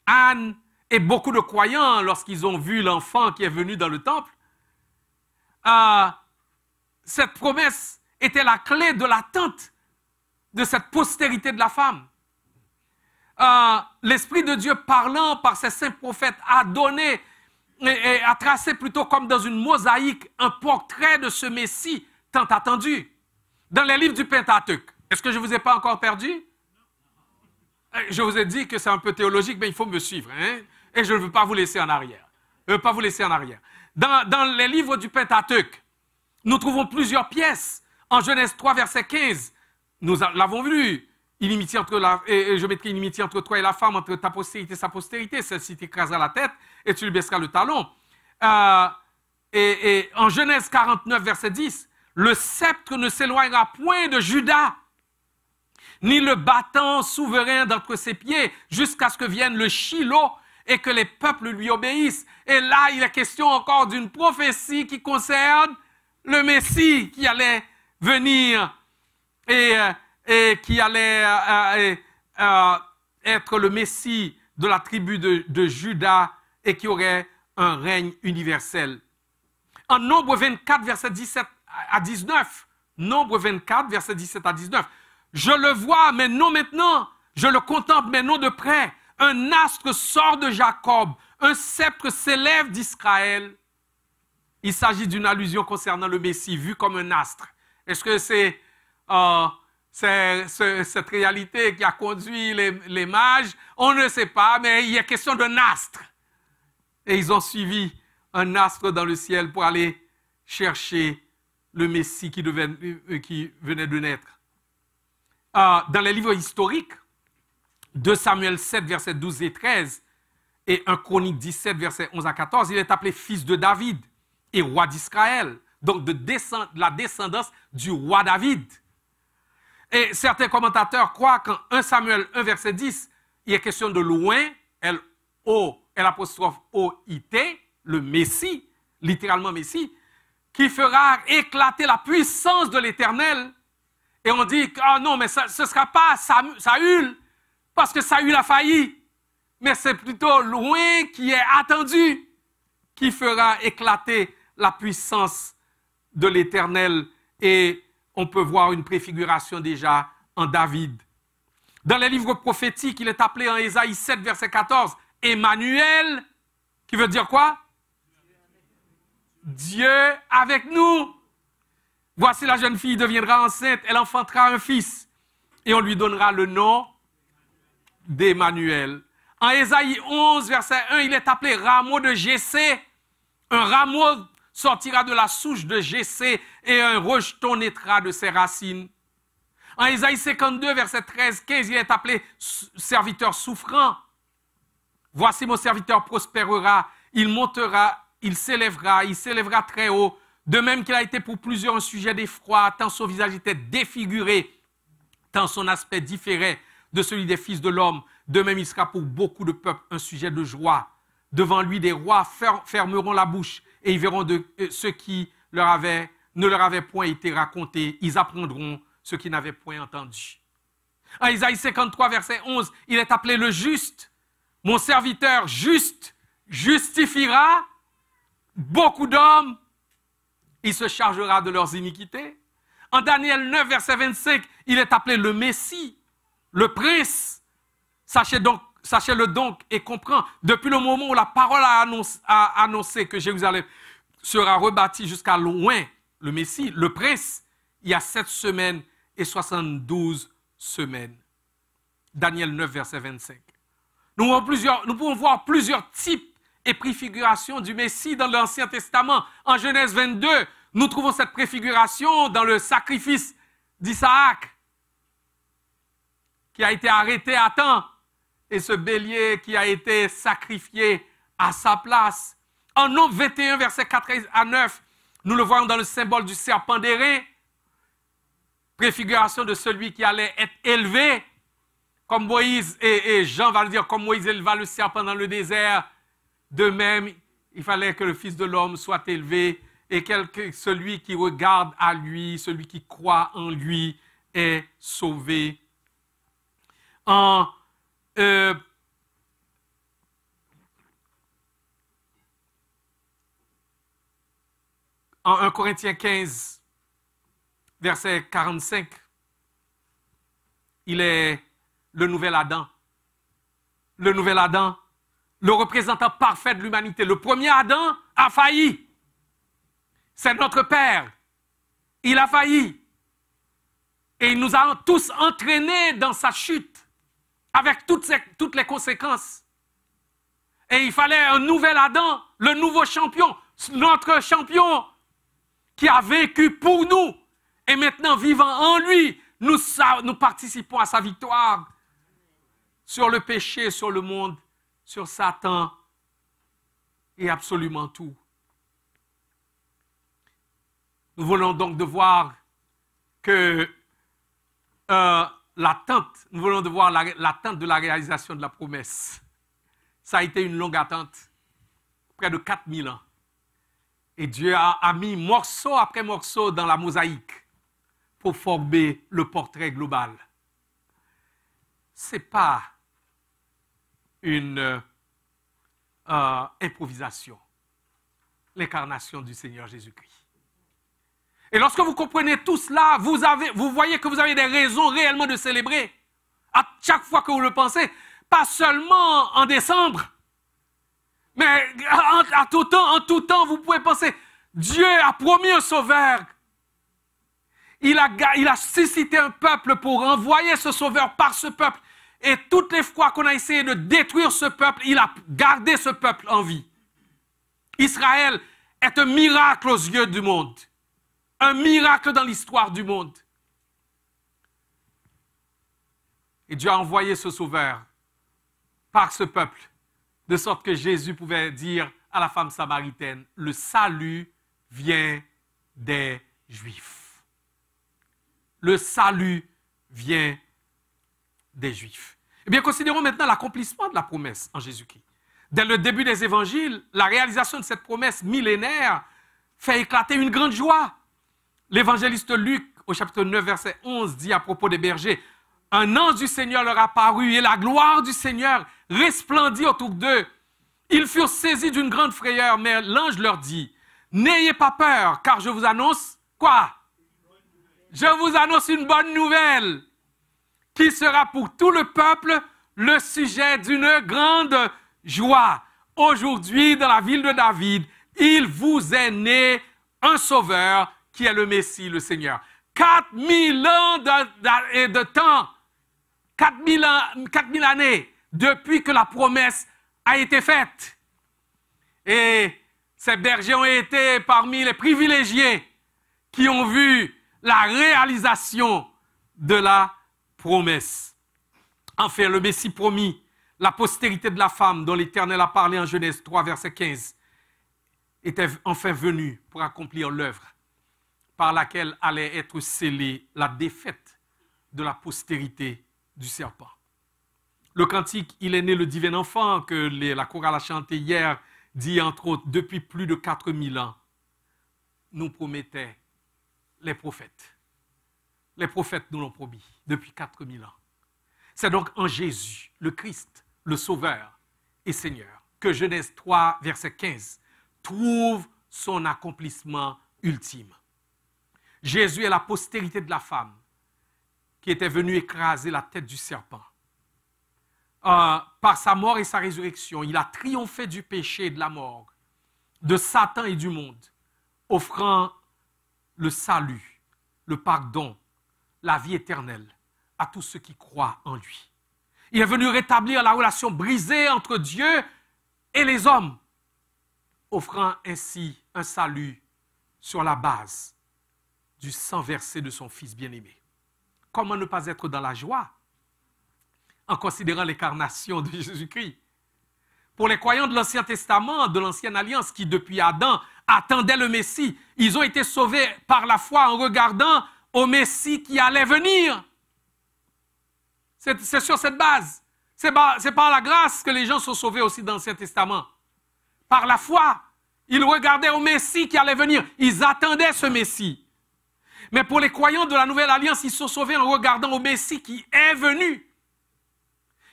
Speaker 7: Anne et beaucoup de croyants, lorsqu'ils ont vu l'enfant qui est venu dans le temple, cette promesse était la clé de l'attente de cette postérité de la femme. L'Esprit de Dieu parlant par ses saints prophètes a donné et a tracé plutôt comme dans une mosaïque un portrait de ce Messie tant attendu. Dans les livres du Pentateuque, est-ce que je ne vous ai pas encore perdu? Je vous ai dit que c'est un peu théologique, mais il faut me suivre. Hein? Et je ne veux pas vous laisser en arrière. Je ne veux pas vous laisser en arrière. Dans les livres du Pentateuque, nous trouvons plusieurs pièces. En Genèse 3, verset 15, nous l'avons vu. Je mettrai une inimitié entre toi et la femme, entre ta postérité et sa postérité. Celle-ci t'écrasera la tête et tu lui baisseras le talon. Et en Genèse 49, verset 10, le sceptre ne s'éloignera point de Juda, ni le bâton souverain d'entre ses pieds, jusqu'à ce que vienne le Shiloh et que les peuples lui obéissent. Et là, il est question encore d'une prophétie qui concerne le Messie qui allait venir et qui allait être le Messie de la tribu de Juda et qui aurait un règne universel. En Nombre 24, verset 17 à 19, Nombre 24, verset 17 à 19, je le vois, mais non maintenant, je le contemple, mais non de près. Un astre sort de Jacob, un sceptre s'élève d'Israël. Il s'agit d'une allusion concernant le Messie, vu comme un astre. Est-ce que c'est cette réalité qui a conduit les mages? On ne sait pas, mais il y a question d'un astre. Et ils ont suivi un astre dans le ciel pour aller chercher le Messie qui venait de naître. Dans les livres historiques, 2 Samuel 7, versets 12 et 13, et 1 Chronique 17, versets 11 à 14, il est appelé fils de David et roi d'Israël, donc de la descendance du roi David. Et certains commentateurs croient qu'en 1 Samuel 1, verset 10, il est question de loin, L-O-L'-O-I-T, le Messie, littéralement Messie, qui fera éclater la puissance de l'Éternel. Et on dit, non, mais ce ne sera pas Saül, parce que Saül a failli. Mais c'est plutôt loin qui est attendu, qui fera éclater la puissance de l'Éternel. Et on peut voir une préfiguration déjà en David. Dans les livres prophétiques, il est appelé en Ésaïe 7, verset 14, Emmanuel, qui veut dire quoi? Dieu avec nous. Voici la jeune fille deviendra enceinte, elle enfantera un fils et on lui donnera le nom d'Emmanuel. En Ésaïe 11, verset 1, il est appelé rameau de Jessé. Un rameau sortira de la souche de Jessé et un rejeton naîtra de ses racines. En Ésaïe 52, verset 13, 15, il est appelé serviteur souffrant. Voici mon serviteur prospérera, il montera, il s'élèvera très haut. De même qu'il a été pour plusieurs un sujet d'effroi, tant son visage était défiguré, tant son aspect différait de celui des fils de l'homme. De même, il sera pour beaucoup de peuples un sujet de joie. Devant lui, des rois fermeront la bouche et ils verront de ce qui ne leur avait point été raconté. Ils apprendront ce qu'ils n'avaient point entendu. En Isaïe 53, verset 11, il est appelé le juste. Mon serviteur juste justifiera beaucoup d'hommes. Il se chargera de leurs iniquités. En Daniel 9, verset 25, il est appelé le Messie, le prince. Sachez-le donc et comprends, depuis le moment où la parole a annoncé que Jérusalem sera rebâtie jusqu'à loin, le Messie, le prince, il y a 7 semaines et 72 semaines. Daniel 9, verset 25. Nous pouvons voir plusieurs types et préfigurations du Messie dans l'Ancien Testament. En Genèse 22, nous trouvons cette préfiguration dans le sacrifice d'Isaac, qui a été arrêté à temps, et ce bélier qui a été sacrifié à sa place. En Nombre 21, versets 4 à 9, nous le voyons dans le symbole du serpent d'airain, préfiguration de celui qui allait être élevé, comme Moïse et Jean va le dire, comme Moïse éleva le serpent dans le désert, de même, il fallait que le Fils de l'homme soit élevé et celui qui regarde à lui, celui qui croit en lui est sauvé. En 1 Corinthiens 15, verset 45, il est le nouvel Adam. Le nouvel Adam, le représentant parfait de l'humanité. Le premier Adam a failli. C'est notre Père. Il a failli. Et il nous a tous entraînés dans sa chute, avec toutes les conséquences. Et il fallait un nouvel Adam, le nouveau champion, notre champion, qui a vaincu pour nous. Et maintenant, vivant en lui, nous participons à sa victoire sur le péché, sur le monde, sur Satan et absolument tout. Nous venons donc de voir que l'attente de la réalisation de la promesse. Ça a été une longue attente, près de 4000 ans. Et Dieu a mis morceau après morceau dans la mosaïque pour former le portrait global. Ce n'est pas une improvisation, l'incarnation du Seigneur Jésus-Christ. Et lorsque vous comprenez tout cela, vous voyez que vous avez des raisons réellement de célébrer. À chaque fois que vous le pensez, pas seulement en décembre, mais en tout temps, vous pouvez penser, Dieu a promis un sauveur. Il a suscité un peuple pour envoyer ce sauveur par ce peuple. Et toutes les fois qu'on a essayé de détruire ce peuple, il a gardé ce peuple en vie. Israël est un miracle aux yeux du monde. Un miracle dans l'histoire du monde. Et Dieu a envoyé ce sauveur par ce peuple, de sorte que Jésus pouvait dire à la femme samaritaine, le salut vient des Juifs. Le salut vient des Juifs. Eh bien, considérons maintenant l'accomplissement de la promesse en Jésus-Christ. Dès le début des évangiles, la réalisation de cette promesse millénaire fait éclater une grande joie. L'évangéliste Luc, au chapitre 9, verset 11, dit à propos des bergers, « Un ange du Seigneur leur apparut et la gloire du Seigneur resplendit autour d'eux. Ils furent saisis d'une grande frayeur, mais l'ange leur dit, « N'ayez pas peur, car je vous annonce... » Quoi? Je vous annonce une bonne nouvelle qui sera pour tout le peuple le sujet d'une grande joie. Aujourd'hui, dans la ville de David, il vous est né un sauveur qui est le Messie, le Seigneur. 4000 ans de temps, 4000 années depuis que la promesse a été faite. Et ces bergers ont été parmi les privilégiés qui ont vu la réalisation de la promesse. Enfin, le Messie promis, la postérité de la femme dont l'Éternel a parlé en Genèse 3, verset 15, était enfin venu pour accomplir l'œuvre par laquelle allait être scellée la défaite de la postérité du serpent. Le cantique « Il est né le divin enfant » que la chorale a chanté hier dit entre autres « Depuis plus de 4000 ans, nous promettait les prophètes. Les prophètes nous l'ont promis depuis 4000 ans. C'est donc en Jésus, le Christ, le Sauveur et Seigneur, que Genèse 3, verset 15, trouve son accomplissement ultime. Jésus est la postérité de la femme qui était venue écraser la tête du serpent. Par sa mort et sa résurrection, il a triomphé du péché et de la mort, de Satan et du monde, offrant le salut, le pardon, la vie éternelle à tous ceux qui croient en lui. Il est venu rétablir la relation brisée entre Dieu et les hommes, offrant ainsi un salut sur la base du sang versé de son Fils bien-aimé. Comment ne pas être dans la joie en considérant l'incarnation de Jésus-Christ? Pour les croyants de l'Ancien Testament, de l'Ancienne Alliance, qui depuis Adam attendaient le Messie, ils ont été sauvés par la foi en regardant au Messie qui allait venir. C'est sur cette base. C'est par la grâce que les gens sont sauvés aussi dans l'Ancien Testament. Par la foi, ils regardaient au Messie qui allait venir. Ils attendaient ce Messie. Mais pour les croyants de la Nouvelle Alliance, ils sont sauvés en regardant au Messie qui est venu,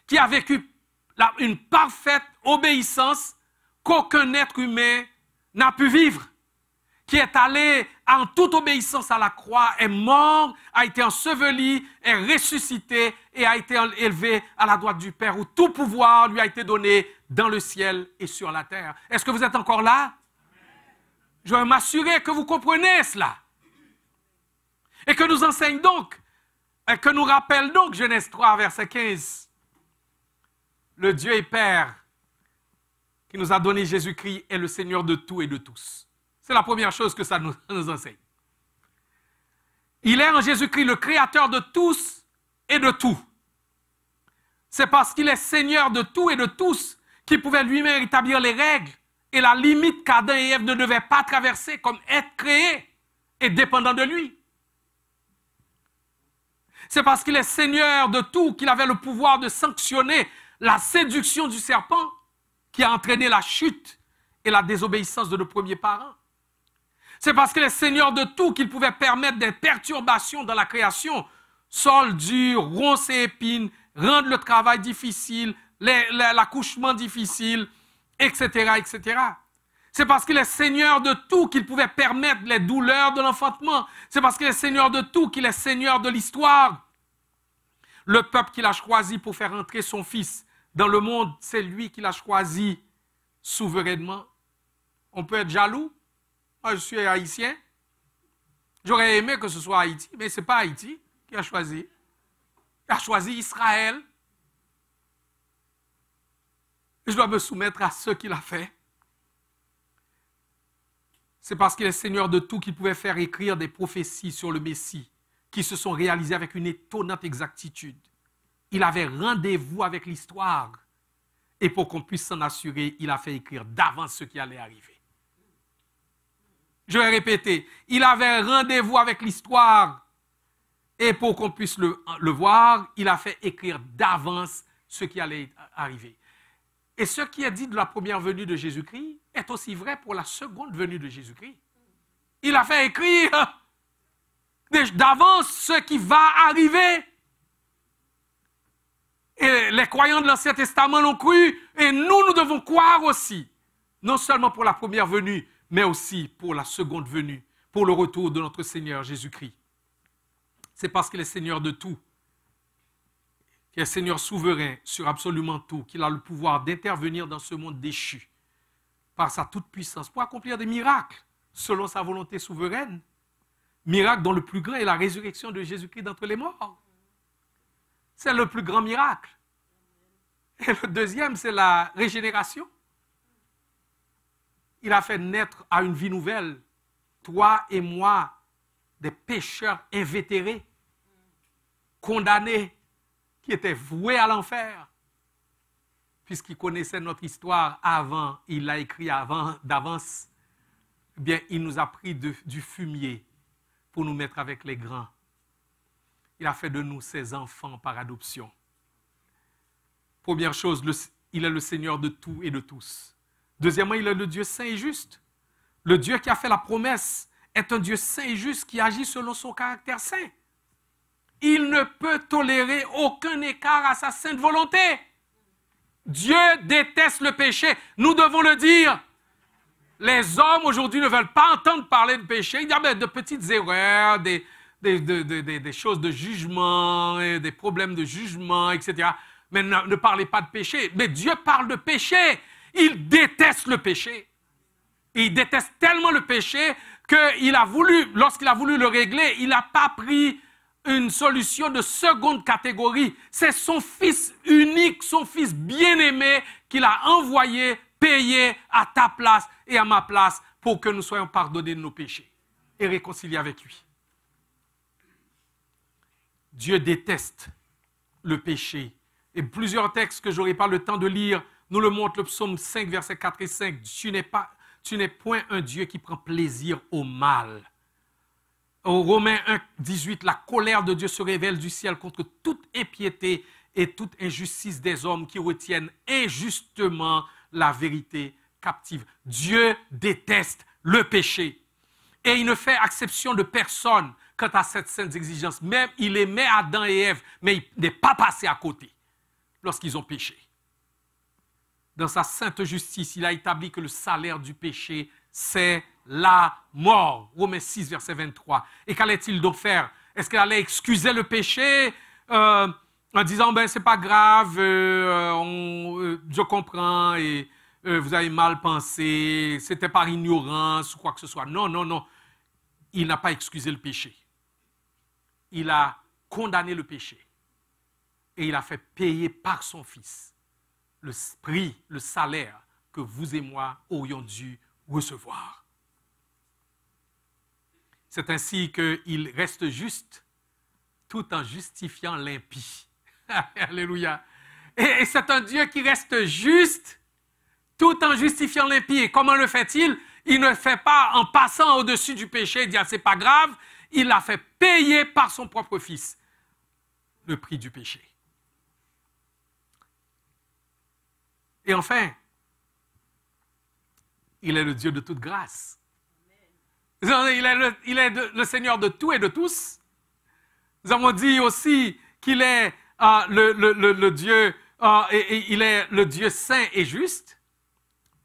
Speaker 7: qui a vécu une parfaite obéissance qu'aucun être humain n'a pu vivre, qui est allé en toute obéissance à la croix, est mort, a été enseveli, est ressuscité et a été élevé à la droite du Père, où tout pouvoir lui a été donné dans le ciel et sur la terre. Est-ce que vous êtes encore là? Je veux m'assurer que vous comprenez cela. Et que nous enseigne donc, et que nous rappelle donc Genèse 3, verset 15. Le Dieu et Père qui nous a donné Jésus-Christ est le Seigneur de tout et de tous. C'est la première chose que ça nous enseigne. Il est en Jésus-Christ le Créateur de tous et de tout. C'est parce qu'il est Seigneur de tout et de tous qu'il pouvait lui-même établir les règles et la limite qu'Adam et Ève ne devaient pas traverser comme être créés et dépendants de lui. C'est parce qu'il est Seigneur de tout qu'il avait le pouvoir de sanctionner la séduction du serpent qui a entraîné la chute et la désobéissance de nos premiers parents. C'est parce qu'il est Seigneur de tout qu'il pouvait permettre des perturbations dans la création, sol dur, ronces et épines, rendre le travail difficile, l'accouchement difficile, etc., etc. C'est parce qu'il est Seigneur de tout qu'il pouvait permettre les douleurs de l'enfantement. C'est parce qu'il est Seigneur de tout qu'il est Seigneur de l'histoire. Le peuple qu'il a choisi pour faire entrer son Fils dans le monde, c'est lui qui l'a choisi souverainement. On peut être jaloux. Moi, je suis haïtien. J'aurais aimé que ce soit Haïti, mais ce n'est pas Haïti qui a choisi. Il a choisi Israël. Je dois me soumettre à ce qu'il a fait. C'est parce qu'il est Seigneur de tout qu'il pouvait faire écrire des prophéties sur le Messie qui se sont réalisées avec une étonnante exactitude. Il avait rendez-vous avec l'histoire. Et pour qu'on puisse s'en assurer, il a fait écrire d'avance ce qui allait arriver. Je vais répéter, il avait rendez-vous avec l'histoire. Et pour qu'on puisse le voir, il a fait écrire d'avance ce qui allait arriver. Et ce qui est dit de la première venue de Jésus-Christ est aussi vrai pour la seconde venue de Jésus-Christ. Il a fait écrire d'avance ce qui va arriver. Et les croyants de l'Ancien Testament l'ont cru, et nous devons croire aussi, non seulement pour la première venue, mais aussi pour la seconde venue, pour le retour de notre Seigneur Jésus-Christ. C'est parce qu'il est Seigneur de tout, qu'il est Seigneur souverain sur absolument tout, qu'il a le pouvoir d'intervenir dans ce monde déchu par sa toute-puissance pour accomplir des miracles selon sa volonté souveraine. Miracle dont le plus grand est la résurrection de Jésus-Christ d'entre les morts. C'est le plus grand miracle. Et le deuxième, c'est la régénération. Il a fait naître à une vie nouvelle, toi et moi, des pécheurs invétérés, condamnés, qui étaient voués à l'enfer. Puisqu'il connaissait notre histoire avant, il l'a écrit d'avance, eh bien, il nous a pris du fumier pour nous mettre avec les grands. Il a fait de nous ses enfants par adoption. Première chose, il est le Seigneur de tout et de tous. Deuxièmement, il est le Dieu saint et juste. Le Dieu qui a fait la promesse est un Dieu saint et juste qui agit selon son caractère saint. Il ne peut tolérer aucun écart à sa sainte volonté. Dieu déteste le péché. Nous devons le dire. Les hommes aujourd'hui ne veulent pas entendre parler de péché. Il y a de petites erreurs, des choses de jugement, des problèmes de jugement, etc. Mais ne parlez pas de péché. Mais Dieu parle de péché. Il déteste le péché. Il déteste tellement le péché qu'il a voulu, lorsqu'il a voulu le régler, il n'a pas pris une solution de seconde catégorie. C'est son fils unique, son fils bien-aimé qu'il a envoyé payer à ta place et à ma place pour que nous soyons pardonnés de nos péchés et réconciliés avec lui. Dieu déteste le péché. Et plusieurs textes que je n'aurai pas le temps de lire nous le montrent. Le psaume 5, versets 4 et 5. Tu n'es point un Dieu qui prend plaisir au mal. Au Romains 1, 18, la colère de Dieu se révèle du ciel contre toute impiété et toute injustice des hommes qui retiennent injustement la vérité captive. Dieu déteste le péché. Et il ne fait exception de personne quant à cette sainte exigence. Même il aimait Adam et Ève, mais il n'est pas passé à côté lorsqu'ils ont péché. Dans sa sainte justice, il a établi que le salaire du péché, c'est la mort. Romains 6, verset 23. Et qu'allait-il donc faire? Est-ce qu'il allait excuser le péché en disant, ben c'est pas grave, je comprends, et vous avez mal pensé, c'était par ignorance ou quoi que ce soit. Non, non, non. Il n'a pas excusé le péché. Il a condamné le péché. Et il a fait payer par son Fils le prix, le salaire que vous et moi aurions dû recevoir. C'est ainsi qu'il reste juste tout en justifiant l'impie. Alléluia. Et c'est un Dieu qui reste juste tout en justifiant l'impie. Et comment le fait-il? Il ne le fait pas en passant au-dessus du péché et dire c'est pas grave. Il l'a fait payer par son propre Fils le prix du péché. Et enfin, il est le Dieu de toute grâce. Il est le Seigneur de tout et de tous. Nous avons dit aussi qu'il est le Dieu, et il est le Dieu saint et juste,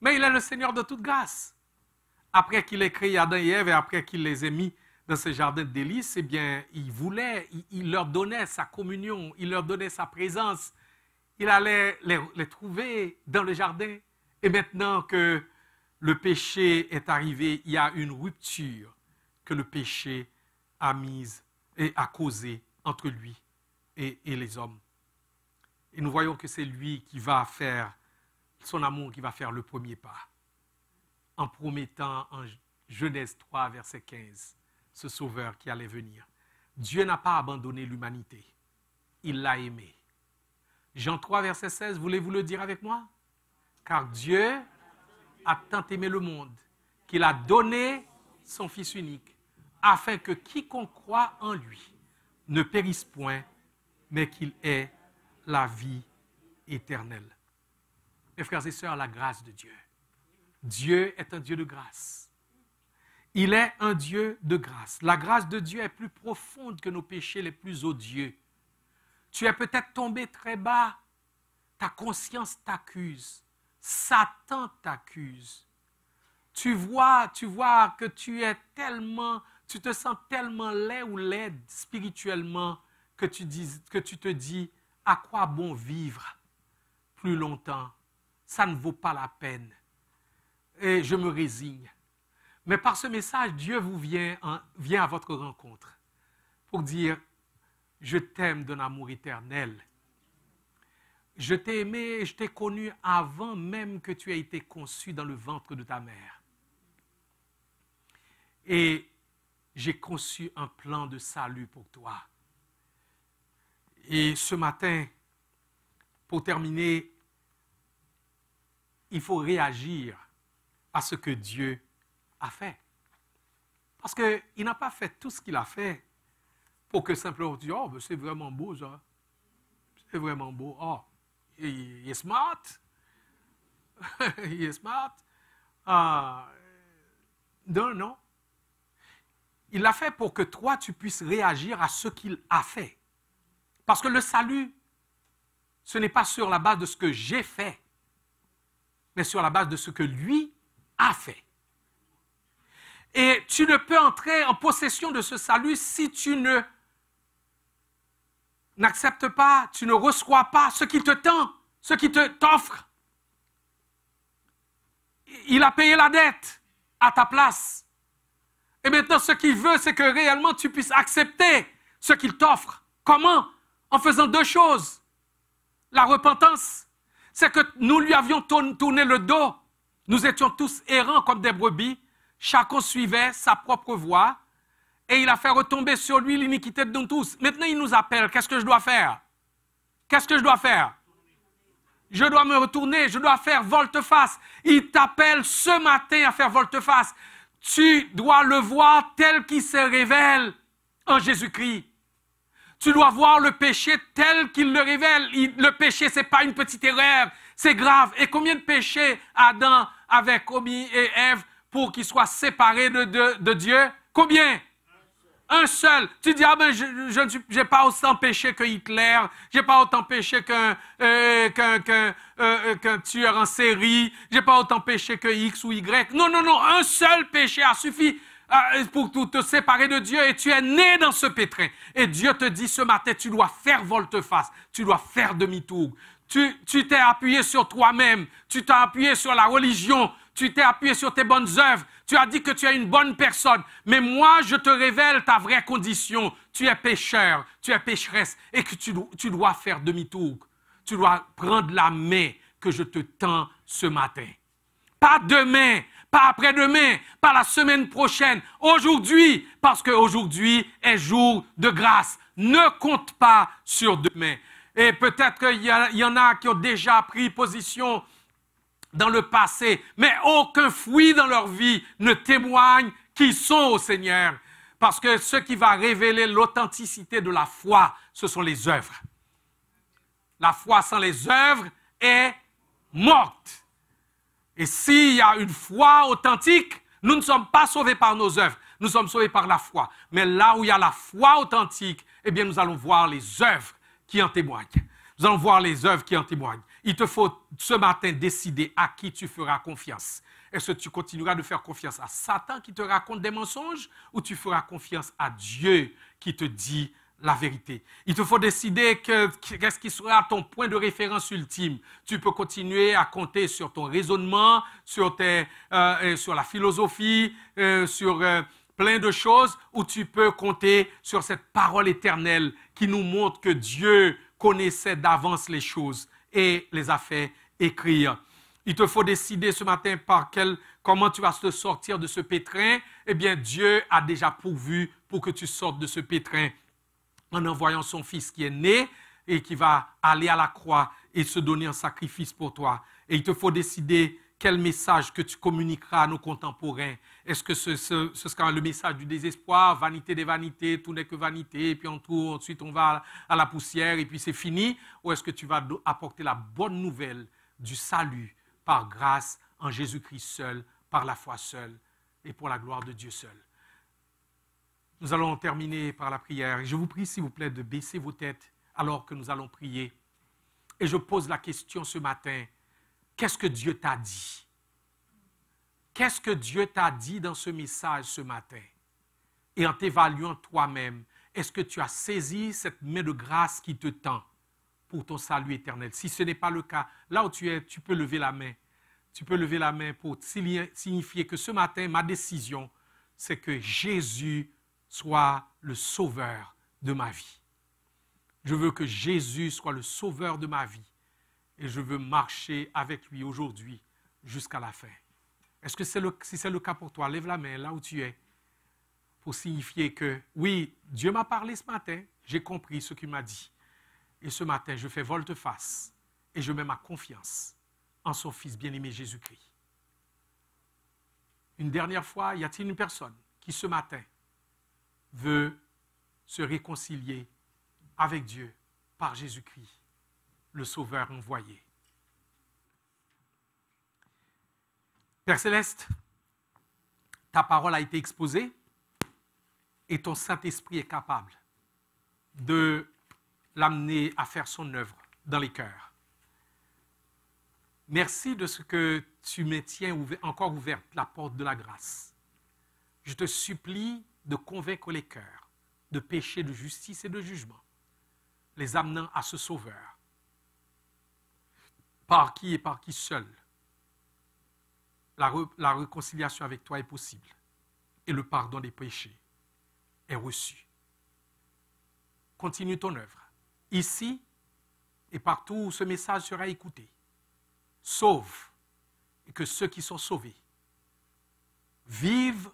Speaker 7: mais il est le Seigneur de toute grâce. Après qu'il ait créé Adam et Ève et après qu'il les ait mis dans ce jardin de délices, eh bien, il leur donnait sa communion, il leur donnait sa présence. Il allait les trouver dans le jardin. Et maintenant que le péché est arrivé, il y a une rupture que le péché a mise et a causée entre lui et les hommes. Et nous voyons que c'est lui qui va faire, son amour qui va faire le premier pas, en promettant en Genèse 3, verset 15, ce sauveur qui allait venir. Dieu n'a pas abandonné l'humanité, il l'a aimé. Jean 3, verset 16, voulez-vous le dire avec moi? Car Dieu a tant aimé le monde qu'il a donné son Fils unique, afin que quiconque croit en lui ne périsse point, mais qu'il ait la vie éternelle. Mes frères et sœurs, la grâce de Dieu. Dieu est un Dieu de grâce. Il est un Dieu de grâce. La grâce de Dieu est plus profonde que nos péchés les plus odieux. Tu es peut-être tombé très bas. Ta conscience t'accuse. Satan t'accuse. Tu vois que tu te sens tellement laid ou laide spirituellement que tu te dis, à quoi bon vivre plus longtemps? Ça ne vaut pas la peine. et je me résigne. Mais par ce message, Dieu vous vient à votre rencontre pour dire, je t'aime d'un amour éternel. Je t'ai aimé, je t'ai connu avant même que tu aies été conçu dans le ventre de ta mère. Et j'ai conçu un plan de salut pour toi. Et ce matin, pour terminer, il faut réagir à ce que Dieu a fait. Parce qu'il n'a pas fait tout ce qu'il a fait pour que simplement on dise, oh, ben c'est vraiment beau ça. C'est vraiment beau. Oh, il est smart. Il est smart. Non. Il l'a fait pour que toi, tu puisses réagir à ce qu'il a fait. Parce que le salut, ce n'est pas sur la base de ce que j'ai fait, mais sur la base de ce que lui a fait. Et tu ne peux entrer en possession de ce salut si tu n'acceptes pas, tu ne reçois pas ce qu'il te tend, ce qu'il t'offre. Il a payé la dette à ta place. Et maintenant, ce qu'il veut, c'est que réellement tu puisses accepter ce qu'il t'offre. Comment? En faisant deux choses. La repentance, c'est que nous lui avions tourné le dos. Nous étions tous errants comme des brebis. Chacun suivait sa propre voie. Et il a fait retomber sur lui l'iniquité de nous tous. Maintenant, il nous appelle. Qu'est-ce que je dois faire? Qu'est-ce que je dois faire? Je dois me retourner. Je dois faire volte-face. Il t'appelle ce matin à faire volte-face. Tu dois le voir tel qu'il se révèle en Jésus-Christ. Tu dois voir le péché tel qu'il le révèle. Le péché, ce n'est pas une petite erreur, c'est grave. Et combien de péchés Adam avait commis et Ève pour qu'ils soient séparés de Dieu? Combien? Un seul. Tu dis, ah ben, je n'ai pas autant péché que Hitler, je n'ai pas autant péché qu'un tueur en série, je n'ai pas autant péché que X ou Y. Non, un seul péché a suffi pour te séparer de Dieu et tu es né dans ce pétrin. Et Dieu te dit ce matin, tu dois faire volte-face, tu dois faire demi-tour. Tu t'es appuyé sur toi-même, tu t'es appuyé sur la religion, tu t'es appuyé sur tes bonnes œuvres, tu as dit que tu es une bonne personne. Mais moi, je te révèle ta vraie condition. Tu es pécheur, tu es pécheresse et que tu dois faire demi-tour. Tu dois prendre la main que je te tends ce matin. Pas demain, pas après-demain, pas la semaine prochaine. Aujourd'hui, parce qu'aujourd'hui est jour de grâce. Ne compte pas sur demain. Et peut-être qu'il y en a qui ont déjà pris position dans le passé, mais aucun fruit dans leur vie ne témoigne qu'ils sont au Seigneur. Parce que ce qui va révéler l'authenticité de la foi, ce sont les œuvres. La foi sans les œuvres est morte. Et s'il y a une foi authentique, nous ne sommes pas sauvés par nos œuvres, nous sommes sauvés par la foi. Mais là où il y a la foi authentique, eh bien nous allons voir les œuvres qui en témoignent. Nous allons voir les œuvres qui en témoignent. Il te faut ce matin décider à qui tu feras confiance. Est-ce que tu continueras de faire confiance à Satan qui te raconte des mensonges ou tu feras confiance à Dieu qui te dit la vérité? Il te faut décider qu'est-ce qui sera ton point de référence ultime. Tu peux continuer à compter sur ton raisonnement, sur la philosophie, sur plein de choses, ou tu peux compter sur cette parole éternelle qui nous montre que Dieu connaissait d'avance les choses et les a fait écrire. Il te faut décider ce matin comment tu vas te sortir de ce pétrin. Eh bien, Dieu a déjà pourvu pour que tu sortes de ce pétrin en envoyant son Fils qui est né et qui va aller à la croix et se donner en sacrifice pour toi. Et il te faut décider quel message que tu communiqueras à nos contemporains. Est-ce que ce sera le message du désespoir, vanité des vanités, tout n'est que vanité, et puis ensuite on va à la poussière et puis c'est fini? Ou est-ce que tu vas apporter la bonne nouvelle du salut par grâce en Jésus-Christ seul, par la foi seule et pour la gloire de Dieu seul? Nous allons terminer par la prière. Je vous prie, s'il vous plaît, de baisser vos têtes alors que nous allons prier. Et je pose la question ce matin. Qu'est-ce que Dieu t'a dit? Qu'est-ce que Dieu t'a dit dans ce message ce matin? Et en t'évaluant toi-même, est-ce que tu as saisi cette main de grâce qui te tend pour ton salut éternel? Si ce n'est pas le cas, là où tu es, tu peux lever la main. tu peux lever la main pour signifier que ce matin, ma décision, c'est que Jésus soit le sauveur de ma vie. Je veux que Jésus soit le sauveur de ma vie et je veux marcher avec lui aujourd'hui jusqu'à la fin. Est-ce que si c'est le cas pour toi, lève la main là où tu es pour signifier que oui, Dieu m'a parlé ce matin, j'ai compris ce qu'il m'a dit. Et ce matin, je fais volte-face et je mets ma confiance en son Fils bien-aimé Jésus-Christ. Une dernière fois, y a-t-il une personne qui ce matin veut se réconcilier avec Dieu par Jésus-Christ, le Sauveur envoyé? Père Céleste, ta parole a été exposée et ton Saint-Esprit est capable de l'amener à faire son œuvre dans les cœurs. Merci de ce que tu maintiens encore ouverte la porte de la grâce. Je te supplie de convaincre les cœurs de péché, de justice et de jugement, les amenant à ce Sauveur, par qui et par qui seul la réconciliation avec toi est possible et le pardon des péchés est reçu. Continue ton œuvre, ici et partout où ce message sera écouté. Sauve, et que ceux qui sont sauvés vivent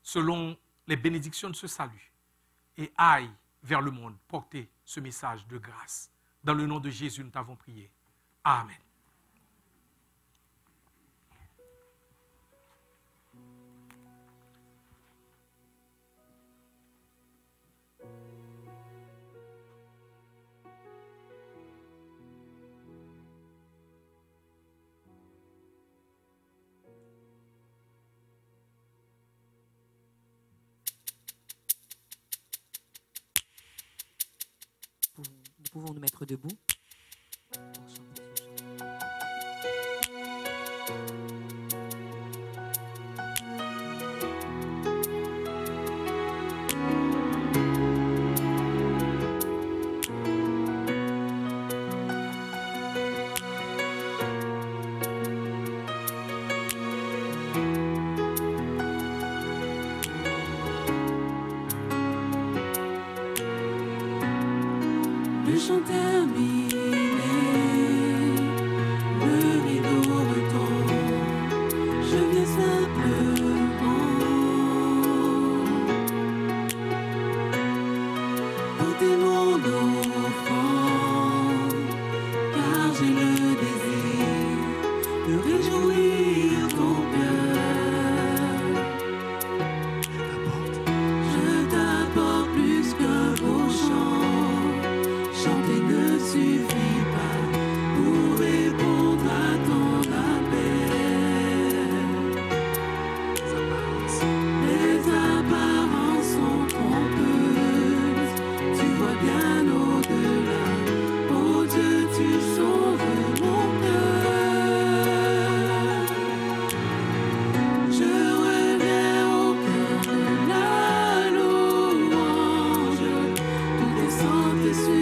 Speaker 7: selon les bénédictions de ce salut et aillent vers le monde porter ce message de grâce. Dans le nom de Jésus, nous t'avons prié. Amen.
Speaker 2: Nous pouvons nous mettre debout pour chanter ce chant.
Speaker 5: Le chant terminé, le rideau retombe, je viens simplement porter mon offrande, car j'ai le désir de réjouir ton cœur. Je t'apporte plus qu'un beau chant. Chanter ne suffit pas pour répondre à ton appel. Les apparences sont trompeuses, tu vois bien au-delà. Oh Dieu, tu sauves mon cœur. Je reviens au cœur de la louange, tout est centré sur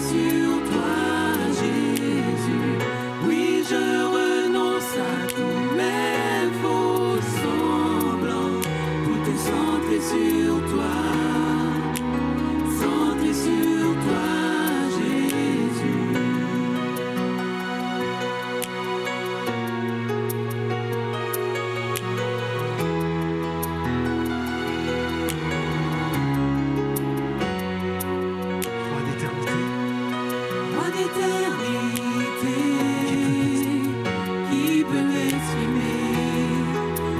Speaker 5: sur toi, Jésus. Oui, je renonce à tous mes faux semblants. Tout est centré sur toi, centré sur toi, Jésus. Qui peut exprimer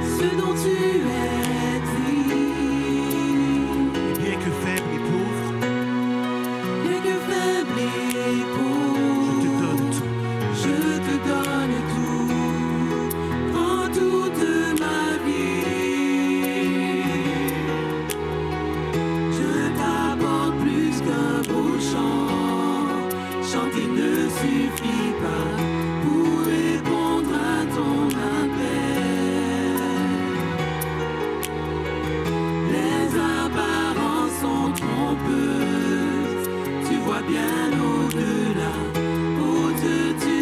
Speaker 5: ce dont tu es dit?
Speaker 4: Bien que faible et pauvre,
Speaker 5: Bien que faible et pauvre, je te donne tout, prends toute ma vie. Je t'apporte plus qu'un beau chant, chanter ne suffit pas pour répondre à ton appel. Les apparences sont trompeuses, tu vois bien au-delà. Oh Dieu, tu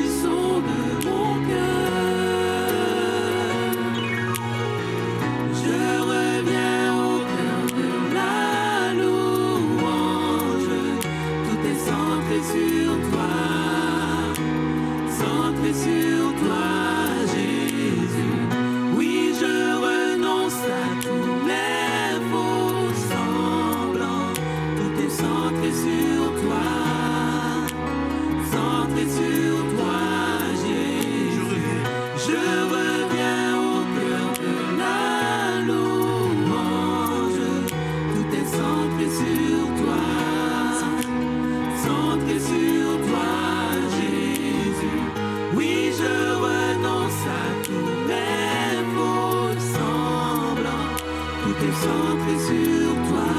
Speaker 5: centré sur toi,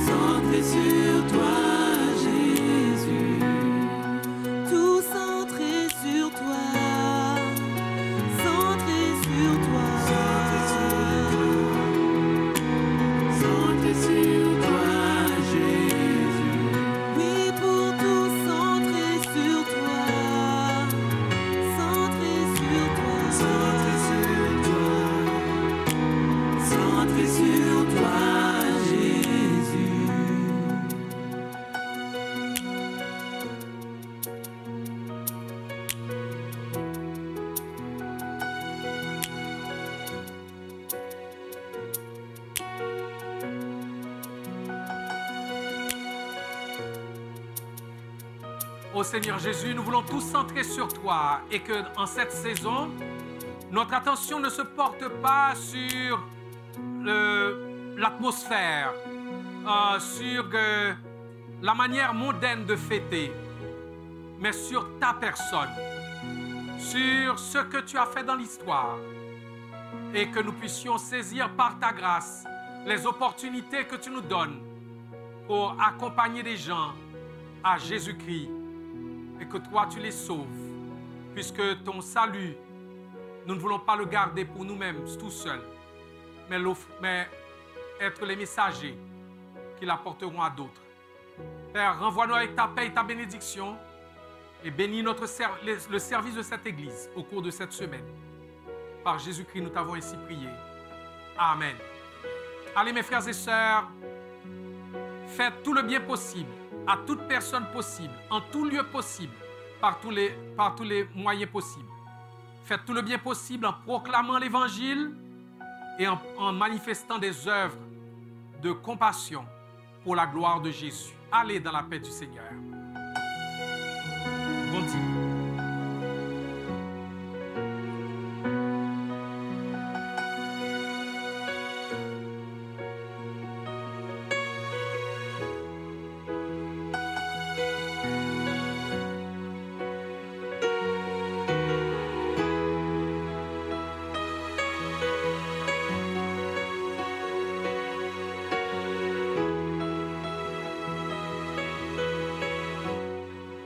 Speaker 5: centré sur toi, Jésus.
Speaker 2: Tout centré sur toi, centré sur toi,
Speaker 5: Centré sur toi, Jésus.
Speaker 2: oui, pour tout centré sur toi, centré sur toi,
Speaker 5: Centré sur toi, centré sur toi, Jésus.
Speaker 7: Ô Seigneur Jésus, nous voulons tous centrer sur toi et que en cette saison, notre attention ne se porte pas sur l'atmosphère, sur la manière mondaine de fêter, mais sur ta personne, sur ce que tu as fait dans l'histoire et que nous puissions saisir par ta grâce les opportunités que tu nous donnes pour accompagner des gens à Jésus-Christ et que toi tu les sauves, puisque ton salut, nous ne voulons pas le garder pour nous-mêmes tout seuls, mais être les messagers qui l'apporteront à d'autres. Père, renvoie-nous avec ta paix et ta bénédiction et bénis le service de cette Église au cours de cette semaine. Par Jésus-Christ, nous t'avons ainsi prié. Amen. Allez mes frères et sœurs, faites tout le bien possible à toute personne possible, en tout lieu possible, par tous les moyens possibles. Faites tout le bien possible en proclamant l'Évangile et en manifestant des œuvres de compassion pour la gloire de Jésus. Allez dans la paix du Seigneur.